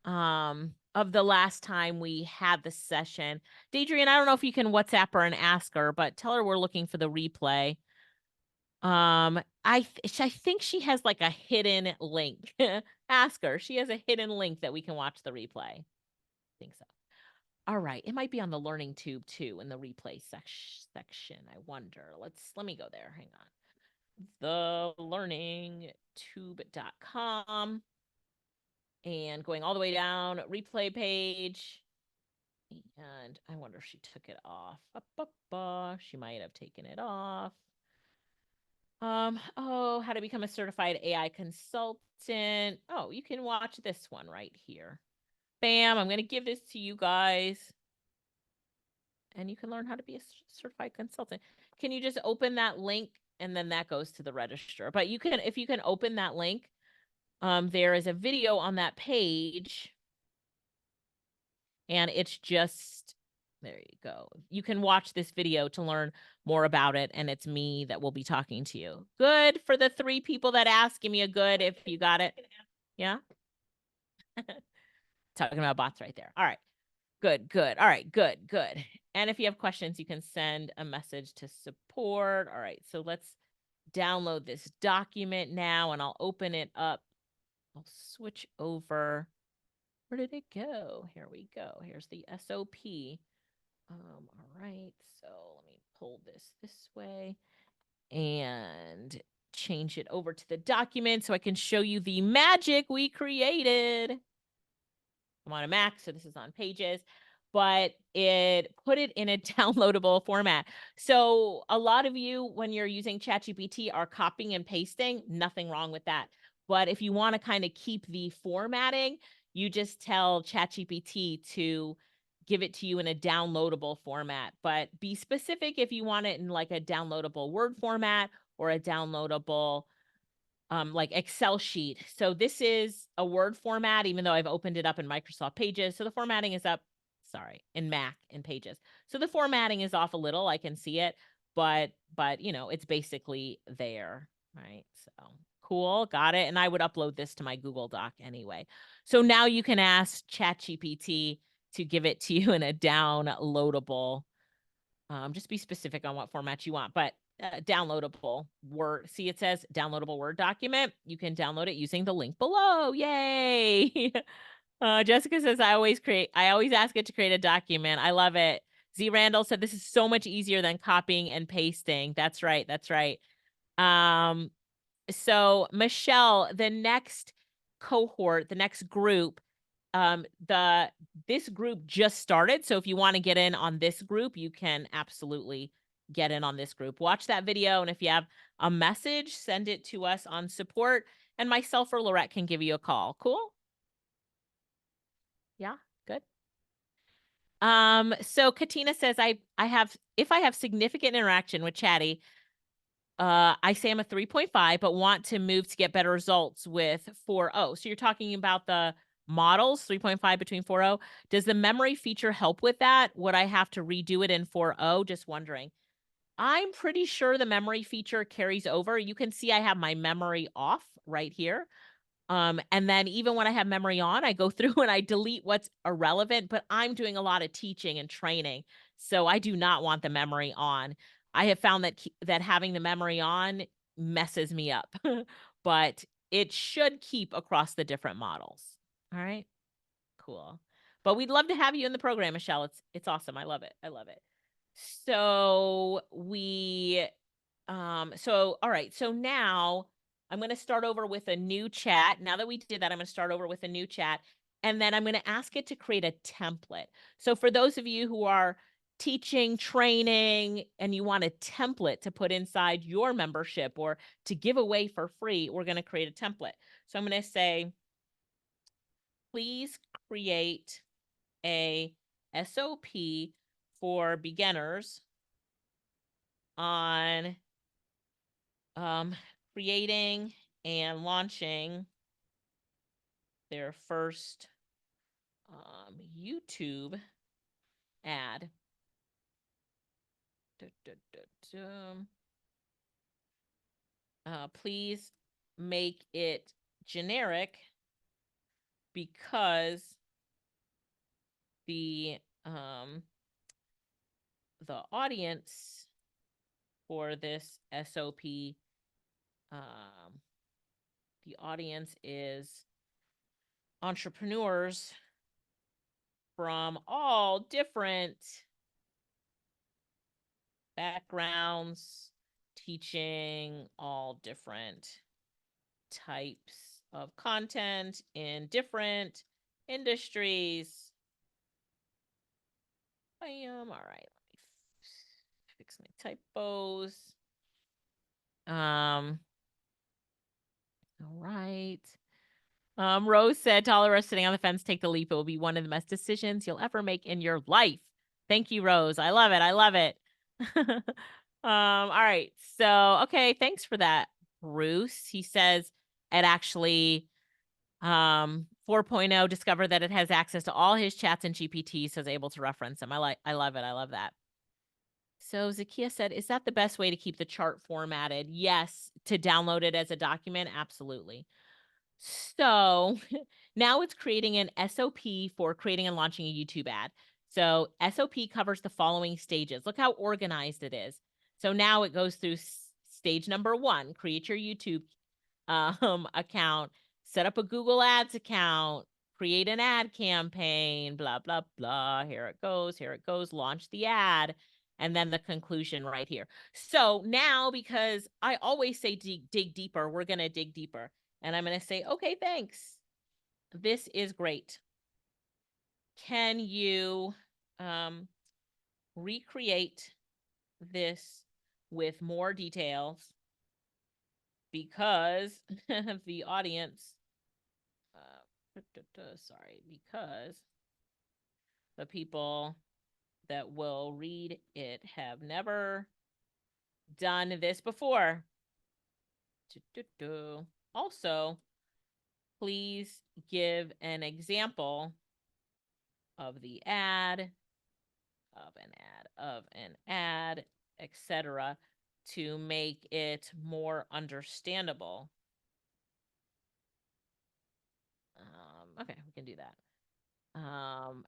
of the last time we had the session. Deidre, I don't know if you can WhatsApp her and ask her, but tell her we're looking for the replay. I think she has like a hidden link. Ask her. She has a hidden link that we can watch the replay. I think so. All right. It might be on the learning tube too in the replay section. I wonder. Let me go there. Hang on. thelearningtube.com and going all the way down, replay page. And I wonder if she took it off. She might have taken it off. How to become a certified AI consultant. Oh, you can watch this one right here. Bam, I'm going to give this to you guys. And you can learn how to be a certified consultant. Can you just open that link and then that goes to the register? But you can, if you can open that link, there is a video on that page. And it's just, there you go. You can watch this video to learn more about it. And it's me that will be talking to you. Good for the 3 people that asked. Give me a good if you got it. Yeah. Talking about bots right there. All right. Good. All right. Good. And if you have questions, you can send a message to support. All right. So let's download this document now and I'll open it up. I'll switch over. Where did it go? Here we go. Here's the SOP. All right. So let me pull this way and change it over to the document so I can show you the magic we created. I'm on a Mac, so this is on Pages, but it put it in a downloadable format. So a lot of you, when you're using ChatGPT, are copying and pasting. Nothing wrong with that. But if you want to kind of keep the formatting, you just tell ChatGPT to give it to you in a downloadable format. But be specific if you want it in like a downloadable Word format or a downloadable like Excel sheet. So this is a Word format, even though I've opened it up in Microsoft Pages. So the formatting is up, in Mac in Pages. So the formatting is off a little. I can see it, but you know, it's basically there, right? So cool, got it. And I would upload this to my Google Doc anyway. So now you can ask ChatGPT to give it to you in a downloadable. Just be specific on what format you want, but downloadable Word. See, it says downloadable Word document. You can download it using the link below. Yay! Jessica says, I always ask it to create a document. I love it. Z Randall said, this is so much easier than copying and pasting. That's right. So Michelle, the next cohort, the next group, this group just started. So if you want to get in on this group, you can absolutely get in on this group. Watch that video. And if you have a message, send it to us on support and myself or Lorette can give you a call. Cool. Yeah, good. So Katina says, if I have significant interaction with Chatty, I say I'm a 3.5, but want to move to get better results with 4.0. So you're talking about the models, 3.5 between 4.0. Does the memory feature help with that? Would I have to redo it in 4.0? Just wondering. I'm pretty sure the memory feature carries over. You can see I have my memory off right here. And then even when I have memory on, I go through and I delete what's irrelevant, but I'm doing a lot of teaching and training. So I do not want the memory on. I have found that having the memory on messes me up, but it should keep across the different models. All right, cool. But we'd love to have you in the program, Michelle. It's awesome. I love it. So all right. So now I'm going to start over with a new chat. Now that we did that, I'm going to start over with a new chat. And then I'm going to ask it to create a template. So for those of you who are teaching, training, and you want a template to put inside your membership or to give away for free, we're going to create a template. So I'm going to say, please create a SOP for beginners on creating and launching their first YouTube ad. Please make it generic because the audience for this SOP, the audience is entrepreneurs from all different backgrounds, teaching all different types of content in different industries. All right, let me fix my typos. All right. Rose said, to all of us sitting on the fence, take the leap. It will be one of the best decisions you'll ever make in your life. Thank you, Rose. I love it. I love it. All right. So, okay. Thanks for that, Bruce. He says it actually 4.0 discovered that it has access to all his chats and GPT, so is able to reference them. I love it. I love that. So Zakia said, is that the best way to keep the chart formatted? Yes. To download it as a document? Absolutely. So now it's creating an SOP for creating and launching a YouTube ad. So SOP covers the following stages. Look how organized it is. So now it goes through stage number 1, create your YouTube account, set up a Google Ads account, create an ad campaign, blah, blah, blah. Here it goes, launch the ad. And then the conclusion right here. So now, because I always say dig deeper, we're going to dig deeper. And I'm going to say, okay, thanks. This is great. Can you recreate this with more details? Because the audience, because the people that will read it have never done this before. Also, please give an example of the ad, etc., to make it more understandable. Okay, we can do that.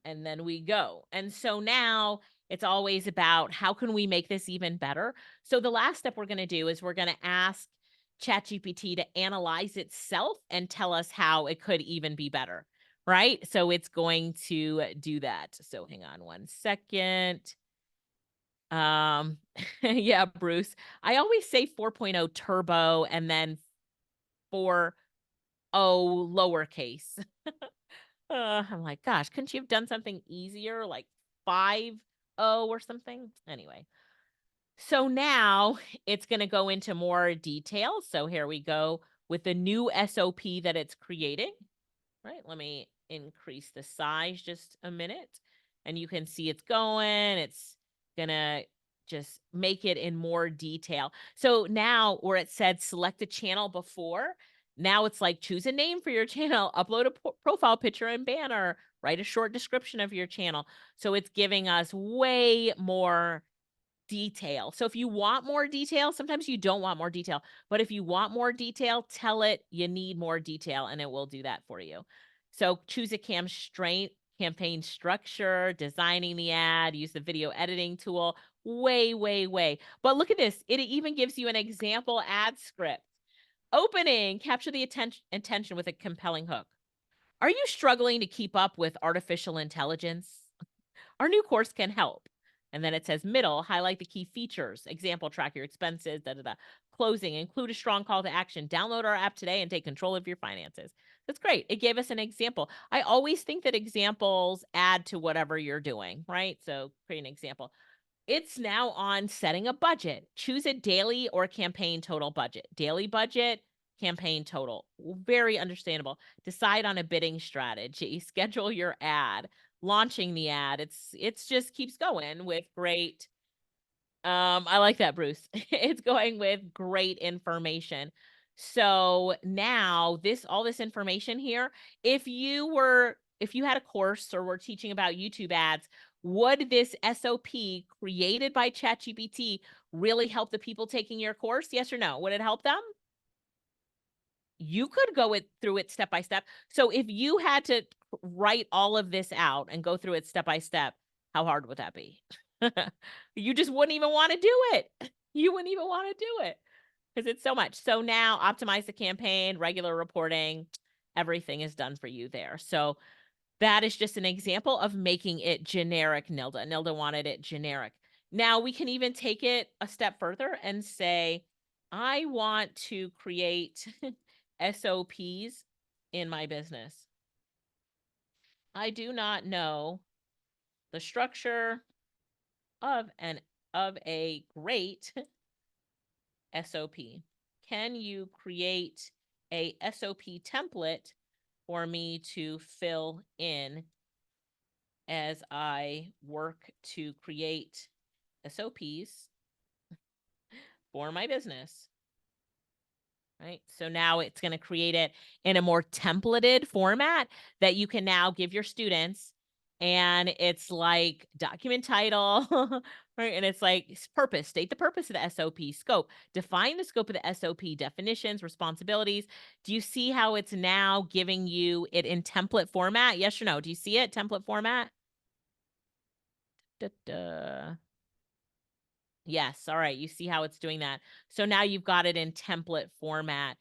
And then we go. And so now it's always about how can we make this even better? So the last step we're going to do is we're going to ask ChatGPT to analyze itself and tell us how it could even be better, right? So it's going to do that. So hang on one second. Yeah, Bruce, I always say 4.0 turbo and then 4.0 lowercase. I'm like, gosh, couldn't you have done something easier, like 5.0 or something? Anyway, so now it's going to go into more detail. So here we go with the new SOP that it's creating. Right, let me increase the size just a minute. And you can see it's going. It's going to just make it in more detail. So now where it said select a channel before, now it's like choose a name for your channel, upload a profile picture and banner, write a short description of your channel. So it's giving us way more detail. So if you want more detail, sometimes you don't want more detail, but if you want more detail, tell it you need more detail and it will do that for you. So choose a campaign structure, designing the ad, use the video editing tool, way. But look at this. It even gives you an example ad script. Opening, capture the attention with a compelling hook. Are you struggling to keep up with artificial intelligence? Our new course can help. And then it says middle, highlight the key features, example, track your expenses, Closing, include a strong call to action. Download our app today and take control of your finances. That's great. It gave us an example. I always think that examples add to whatever you're doing, right? So create an example. It's now on setting a budget. Choose a daily or campaign total budget. Daily budget, campaign total. Very understandable. Decide on a bidding strategy. Schedule your ad. Launching the ad. It's just keeps going with great. I like that, Bruce. It's going with great information. So now all this information here, if you had a course or were teaching about YouTube ads, would this SOP created by ChatGPT really help the people taking your course? Yes or no? Would it help them? You could go through it step by step. So if you had to write all of this out and go through it step by step, how hard would that be? You just wouldn't even want to do it. You wouldn't even want to do it because it's so much. So now optimize the campaign, regular reporting, everything is done for you there. So that is just an example of making it generic, Nilda. Nilda wanted it generic. Now we can even take it a step further and say, I want to create SOPs in my business. I do not know the structure of a great SOP. Can you create a SOP template for me to fill in as I work to create SOPs for my business? Right. So now it's going to create it in a more templated format that you can now give your students. And it's like document title, right? And it's like purpose, state the purpose of the SOP, scope, define the scope of the SOP, definitions, responsibilities. Do you see how it's now giving you it in template format? Yes or no? Do you see it? Template format? Da, da. Yes. All right. You see how it's doing that. So now you've got it in template format.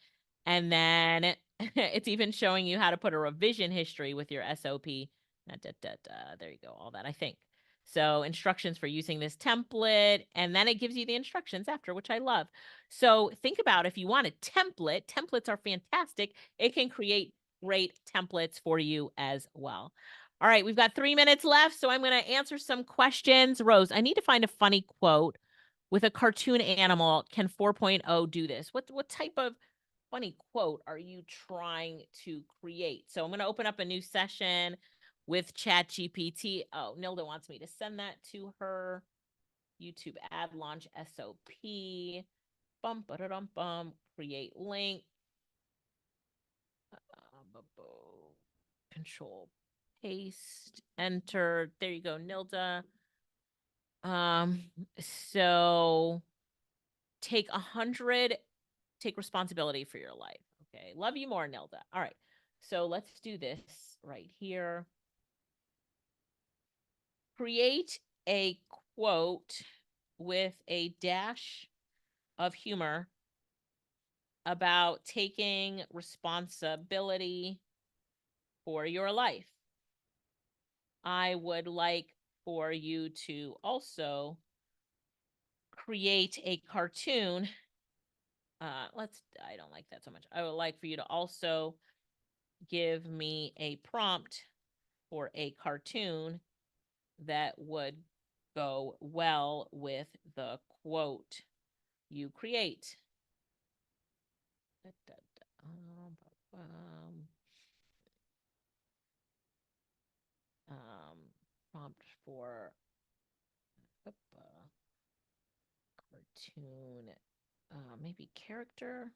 And then it's even showing you how to put a revision history with your SOP. There you go. All that, I think. So instructions for using this template. And then it gives you the instructions after, which I love. So think about if you want a template, templates are fantastic. It can create great templates for you as well. All right. We've got 3 minutes left. So I'm going to answer some questions. Rose, I need to find a funny quote with a cartoon animal. Can 4.0 do this? What type of funny quote are you trying to create? So I'm going to open up a new session with ChatGPT. Oh, Nilda wants me to send that to her. YouTube ad launch SOP. Bum, ba-da-dum, bum. Create link. Control paste. Enter. There you go, Nilda. So take responsibility for your life. Okay. Love you more, Nilda. All right. So let's do this right here. Create a quote with a dash of humor about taking responsibility for your life. I would like for you to also create a cartoon. I don't like that so much. I would like for you to also give me a prompt for a cartoon that would go well with the quote you create. Prompt for cartoon, maybe character.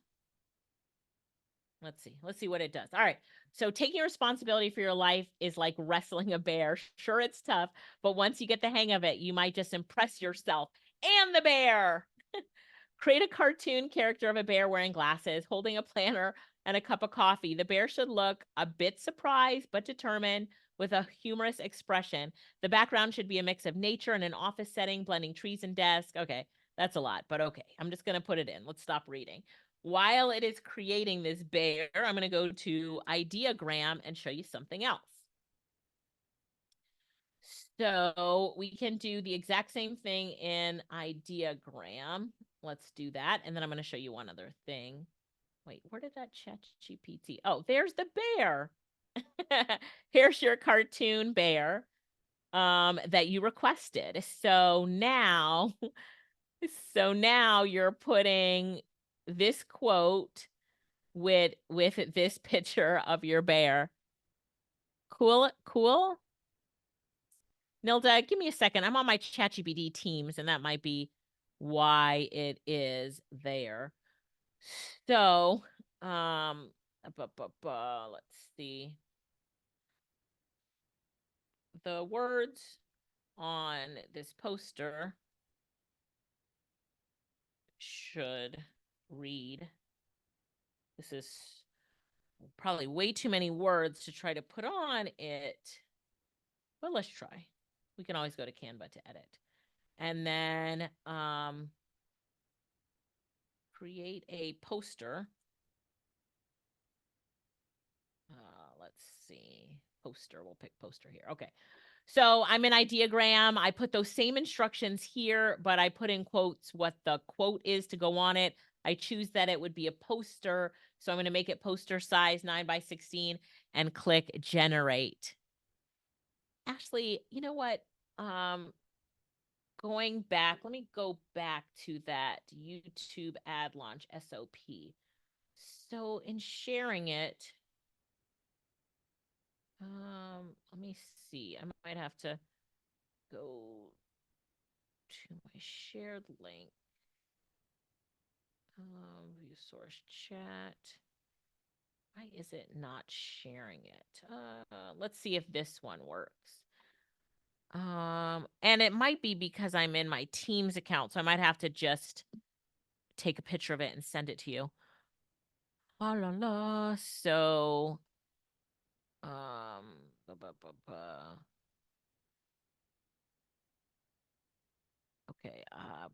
Let's see what it does. All right. So taking responsibility for your life is like wrestling a bear. Sure, it's tough, but once you get the hang of it, you might just impress yourself and the bear. Create a cartoon character of a bear wearing glasses, holding a planner and a cup of coffee. The bear should look a bit surprised but determined with a humorous expression. The background should be a mix of nature and an office setting, blending trees and desks. Okay, that's a lot, but okay. I'm just going to put it in. Let's stop reading. While it is creating this bear, I'm going to go to Ideagram and show you something else. So we can do the exact same thing in Ideagram. Let's do that. And then I'm going to show you one other thing. Wait, where did that ChatGPT? Oh, there's the bear. Here's your cartoon bear that you requested. So now you're putting this quote with this picture of your bear. Cool. Nilda, give me a second. I'm on my ChatGPT Teams, and that might be why it is there. So, let's see. The words on this poster should read. This is probably way too many words to try to put on it, but let's try. We can always go to Canva to edit. And then create a poster. Let's see. Poster. We'll pick poster here. Okay. So I'm in ideogram. I put those same instructions here, but I put in quotes what the quote is to go on it. I choose that it would be a poster. So I'm going to make it poster size 9 by 16 and click generate. Actually, you know what? Going back, let me go back to that YouTube ad launch SOP. So in sharing it, let me see. I might have to go to my shared link. View source chat. Why is it not sharing it? Let's see if this one works. And it might be because I'm in my Teams account, so I might have to just take a picture of it and send it to you. La la la. So, okay,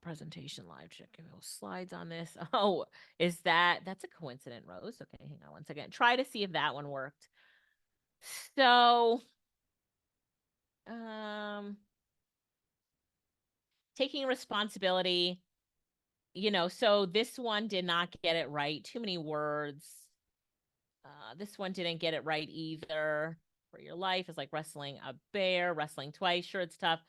presentation live, check slides on this. Oh, that's a coincident, Rose? Okay, hang on one second. Try to see if that one worked. So, taking responsibility, so this one did not get it right. Too many words. This one didn't get it right either. For your life is like wrestling a bear, wrestling twice. Sure, it's tough,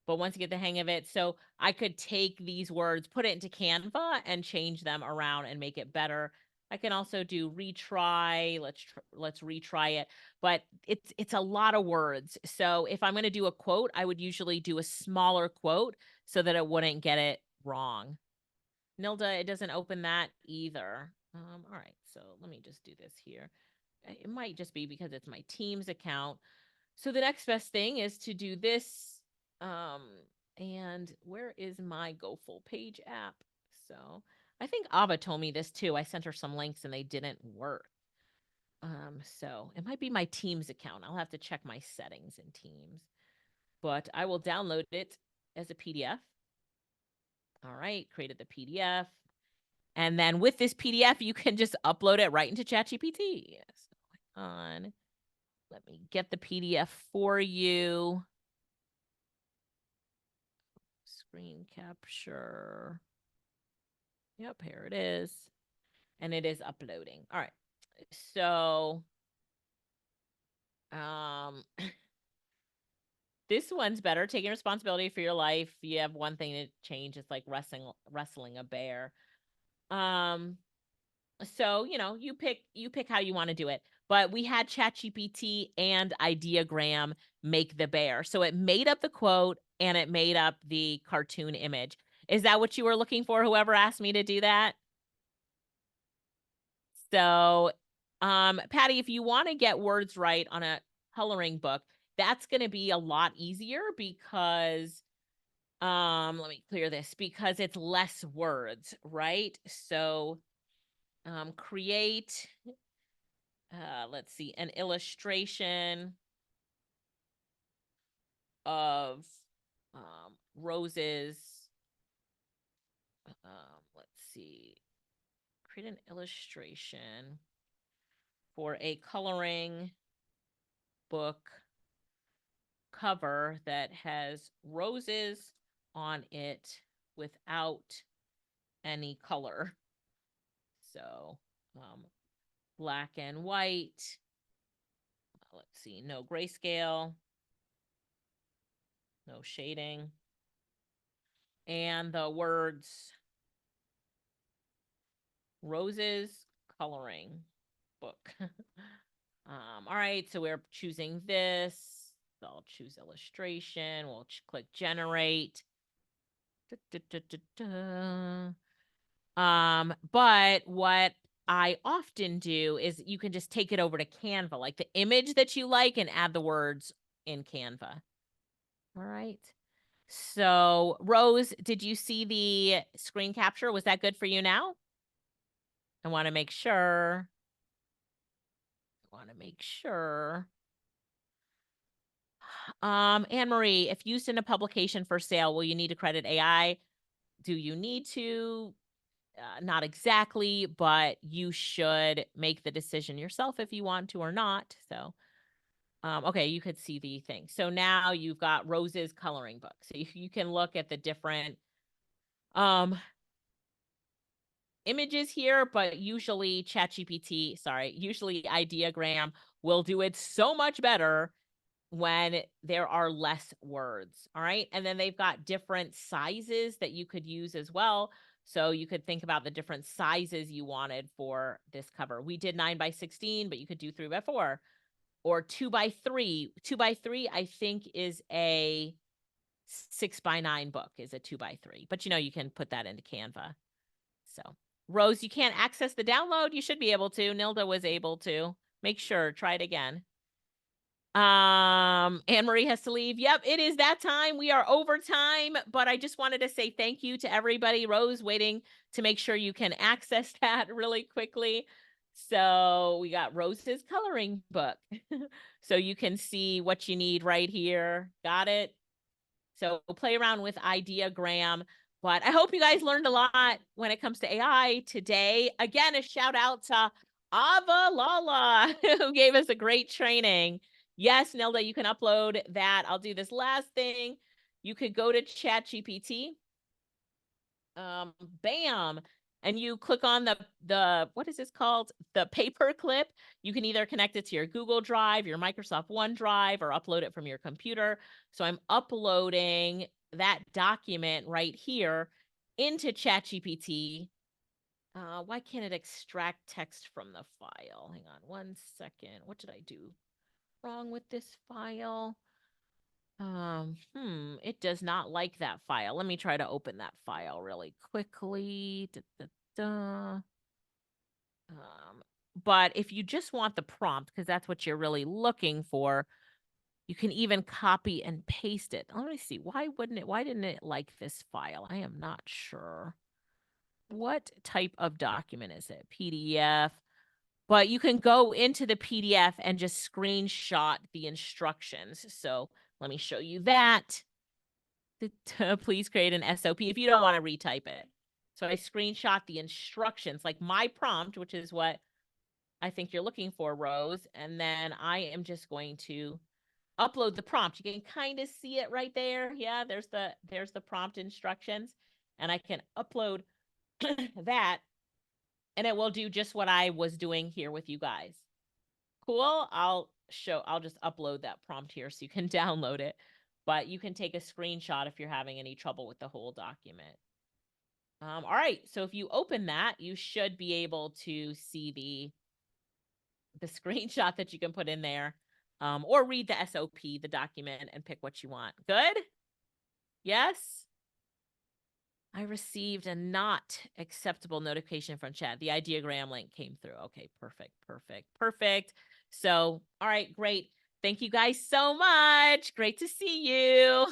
but once you get the hang of it, so I could take these words, put it into Canva, and change them around and make it better. I can also do retry. Let's retry it, but it's a lot of words. So if I'm going to do a quote, I would usually do a smaller quote so that it wouldn't get it wrong. Nilda, it doesn't open that either. All right, so let me just do this here. It might just be because it's my Teams account. So the next best thing is to do this. And where is my Go Full Page app? So I think Ava told me this too. I sent her some links and they didn't work. So it might be my Teams account. I'll have to check my settings in Teams, but I will download it as a PDF. All right, created the PDF. And then with this PDF, you can just upload it right into ChatGPT. So on. Let me get the PDF for you. Screen capture. Yep, here it is. And it is uploading. All right. So this one's better. Taking responsibility for your life. You have one thing to change. It's like wrestling a bear. So you pick how you want to do it. But we had ChatGPT and ideogram make the bear. So it made up the quote and it made up the cartoon image. Is that what you were looking for, whoever asked me to do that? So, Patty, if you want to get words right on a coloring book, that's going to be a lot easier because let me clear this, because it's less words, right? So, create let's see, an illustration of roses. Let's see, create an illustration for a coloring book cover that has roses on it without any color. So, black and white. Let's see, no grayscale, no shading. And the words roses coloring book. All right, so we're choosing this. So I'll choose illustration. We'll click generate. But what I often do is you can just take it over to Canva, like the image that you like, and add the words in Canva. All right. So, Rose, did you see the screen capture? Was that good for you now? I want to make sure. Anne Marie, if used in a publication for sale, will you need to credit AI? Do you need to? Not exactly, but you should make the decision yourself if you want to or not. So, okay, you could see the thing. So now you've got Rose's coloring book. So you can look at the different um images here, but usually usually Ideogram will do it so much better when there are less words. All right. And then they've got different sizes that you could use as well. So you could think about the different sizes you wanted for this cover. We did 9 by 16, but you could do 3 by 4 or 2 by 3. 2 by 3, I think, is a 6 by 9 book, is a 2 by 3. But you can put that into Canva. So, Rose, you can't access the download. You should be able to. Nilda was able to. Make sure. Try it again. Anne Marie has to leave. Yep, it is that time. We are over time, but I just wanted to say thank you to everybody. Rose waiting to make sure you can access that really quickly. So we got Rose's coloring book. So you can see what you need right here. Got it? So play around with Ideogram. But I hope you guys learned a lot when it comes to AI today. Again, a shout out to Ava Lala, who gave us a great training. Yes, Nilda, you can upload that. I'll do this last thing. You could go to ChatGPT. Bam. And you click on the what is this called? The paper clip. You can either connect it to your Google Drive, your Microsoft OneDrive, or upload it from your computer. So I'm uploading that document right here into ChatGPT. Why can't it extract text from the file? Hang on 1 second. What did I do wrong with this file? It does not like that file. Let me try to open that file really quickly. Da, da, da. But if you just want the prompt, because that's what you're really looking for, you can even copy and paste it. Let me see. Why didn't it like this file? I am not sure. What type of document is it? PDF. But you can go into the PDF and just screenshot the instructions. So let me show you that. Please create an SOP if you don't want to retype it. So I screenshot the instructions, like my prompt, which is what I think you're looking for, Rose. And then I am just going to upload the prompt. You can kind of see it right there. Yeah, there's the prompt instructions. And I can upload that, and it will do just what I was doing here with you guys. Cool. I'll just upload that prompt here so you can download it. But you can take a screenshot if you're having any trouble with the whole document. All right. So if you open that, you should be able to see the screenshot that you can put in there, or read the SOP, the document, and pick what you want. Good? Yes? I received a not acceptable notification from chat. The ideogram link came through. Okay, perfect. So, all right, great. Thank you guys so much. Great to see you.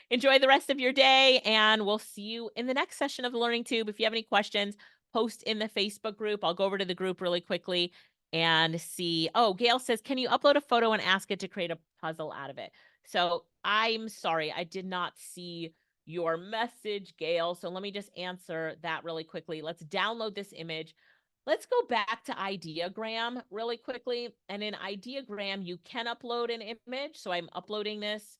Enjoy the rest of your day, and we'll see you in the next session of the Learning Tube. If you have any questions, post in the Facebook group. I'll go over to the group really quickly and see. Oh, Gail says, can you upload a photo and ask it to create a puzzle out of it? So I'm sorry, I did not see your message, Gail. So let me just answer that really quickly. Let's download this image. Let's go back to Ideogram really quickly. And in Ideogram, you can upload an image. So I'm uploading this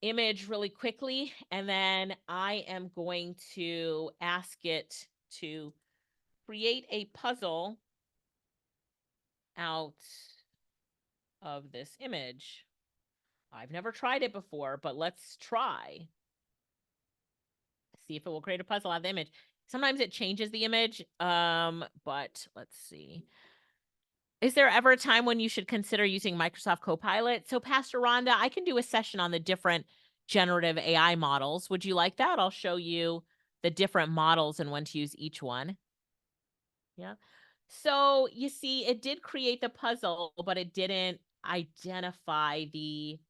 image really quickly. And then I am going to ask it to create a puzzle out of this image. I've never tried it before, but let's try. See if it will create a puzzle out of the image. Sometimes it changes the image, but let's see. Is there ever a time when you should consider using Microsoft Copilot? So, Pastor Rhonda, I can do a session on the different generative AI models. Would you like that? I'll show you the different models and when to use each one. Yeah. So, you see, it did create the puzzle, but it didn't identify the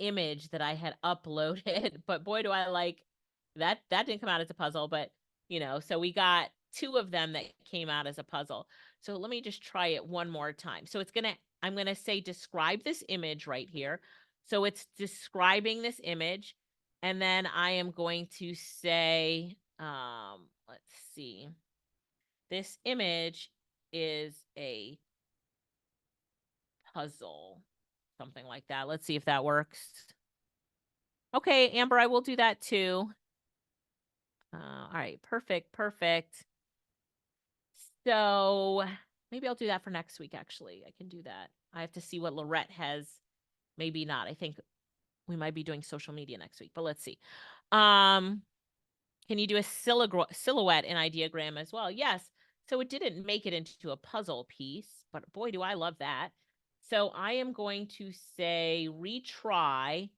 image that I had uploaded, but boy, do I like that. That didn't come out as a puzzle, but so we got 2 of them that came out as a puzzle. So let me just try it one more time. So I'm going to say, describe this image right here. So it's describing this image. And then I am going to say, let's see, this image is a puzzle, something like that. Let's see if that works. Okay, Amber, I will do that too. All right, perfect. So maybe I'll do that for next week, actually. I can do that. I have to see what Lorette has. Maybe not. I think we might be doing social media next week, but let's see. Can you do a silhouette in ideogram as well? Yes. So it didn't make it into a puzzle piece, but boy, do I love that. So I am going to say retry.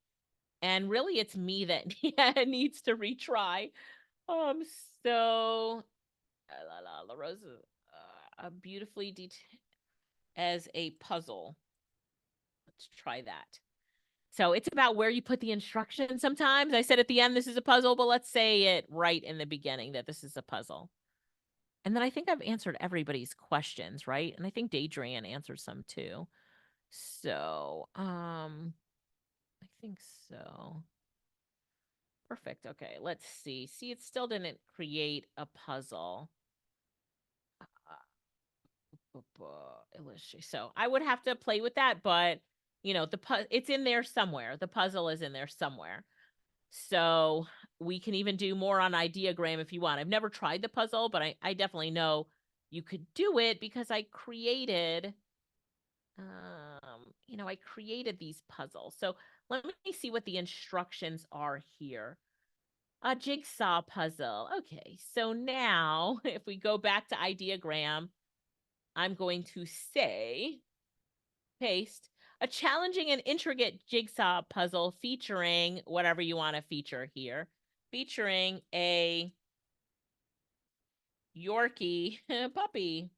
And really it's me that needs to retry. So La Rosa, beautifully as a puzzle. Let's try that. So it's about where you put the instructions sometimes. I said at the end, this is a puzzle, but let's say it right in the beginning that this is a puzzle. And then I think I've answered everybody's questions, right? And I think Daydrian answered some too. So, I think so. Perfect. Okay, let's see. See, it still didn't create a puzzle. Alicia. So I would have to play with that, but it's in there somewhere. The puzzle is in there somewhere. So we can even do more on ideogram if you want. I've never tried the puzzle, but I definitely know you could do it because I created I created these puzzles. So let me see what the instructions are here. A jigsaw puzzle. Okay, so now if we go back to ideogram, I'm going to say, paste, a challenging and intricate jigsaw puzzle featuring whatever you want to feature here, featuring a Yorkie puppy.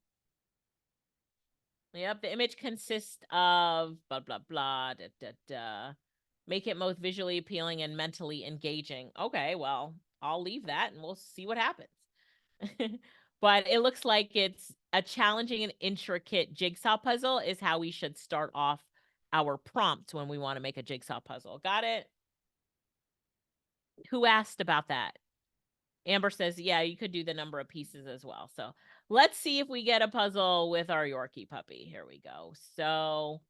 Yep, the image consists of blah, blah, blah, da, da, da. Make it most visually appealing and mentally engaging. Okay, well, I'll leave that and we'll see what happens. But it looks like it's a challenging and intricate jigsaw puzzle is how we should start off our prompt when we want to make a jigsaw puzzle. Got it? Who asked about that? Amber says, yeah, you could do the number of pieces as well. So let's see if we get a puzzle with our Yorkie puppy. Here we go. So,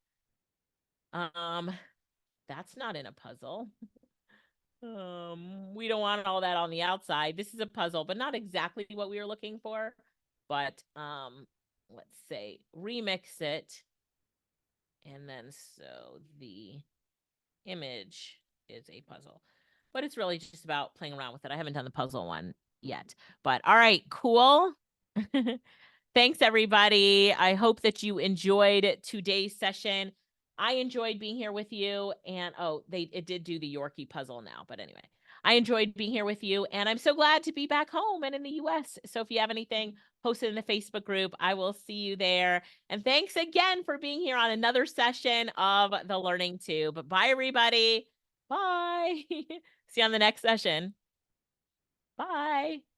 that's not in a puzzle. We don't want all that on the outside. This is a puzzle, but not exactly what we were looking for. But let's say remix it. And then so the image is a puzzle. But it's really just about playing around with it. I haven't done the puzzle one yet. But all right, cool. Thanks, everybody. I hope that you enjoyed today's session. I enjoyed being here with you. And it did do the Yorkie puzzle now. But anyway, I enjoyed being here with you. And I'm so glad to be back home and in the US. So if you have anything, post it in the Facebook group. I will see you there. And thanks again for being here on another session of the Learning Tube. Bye, everybody. Bye. See you on the next session. Bye.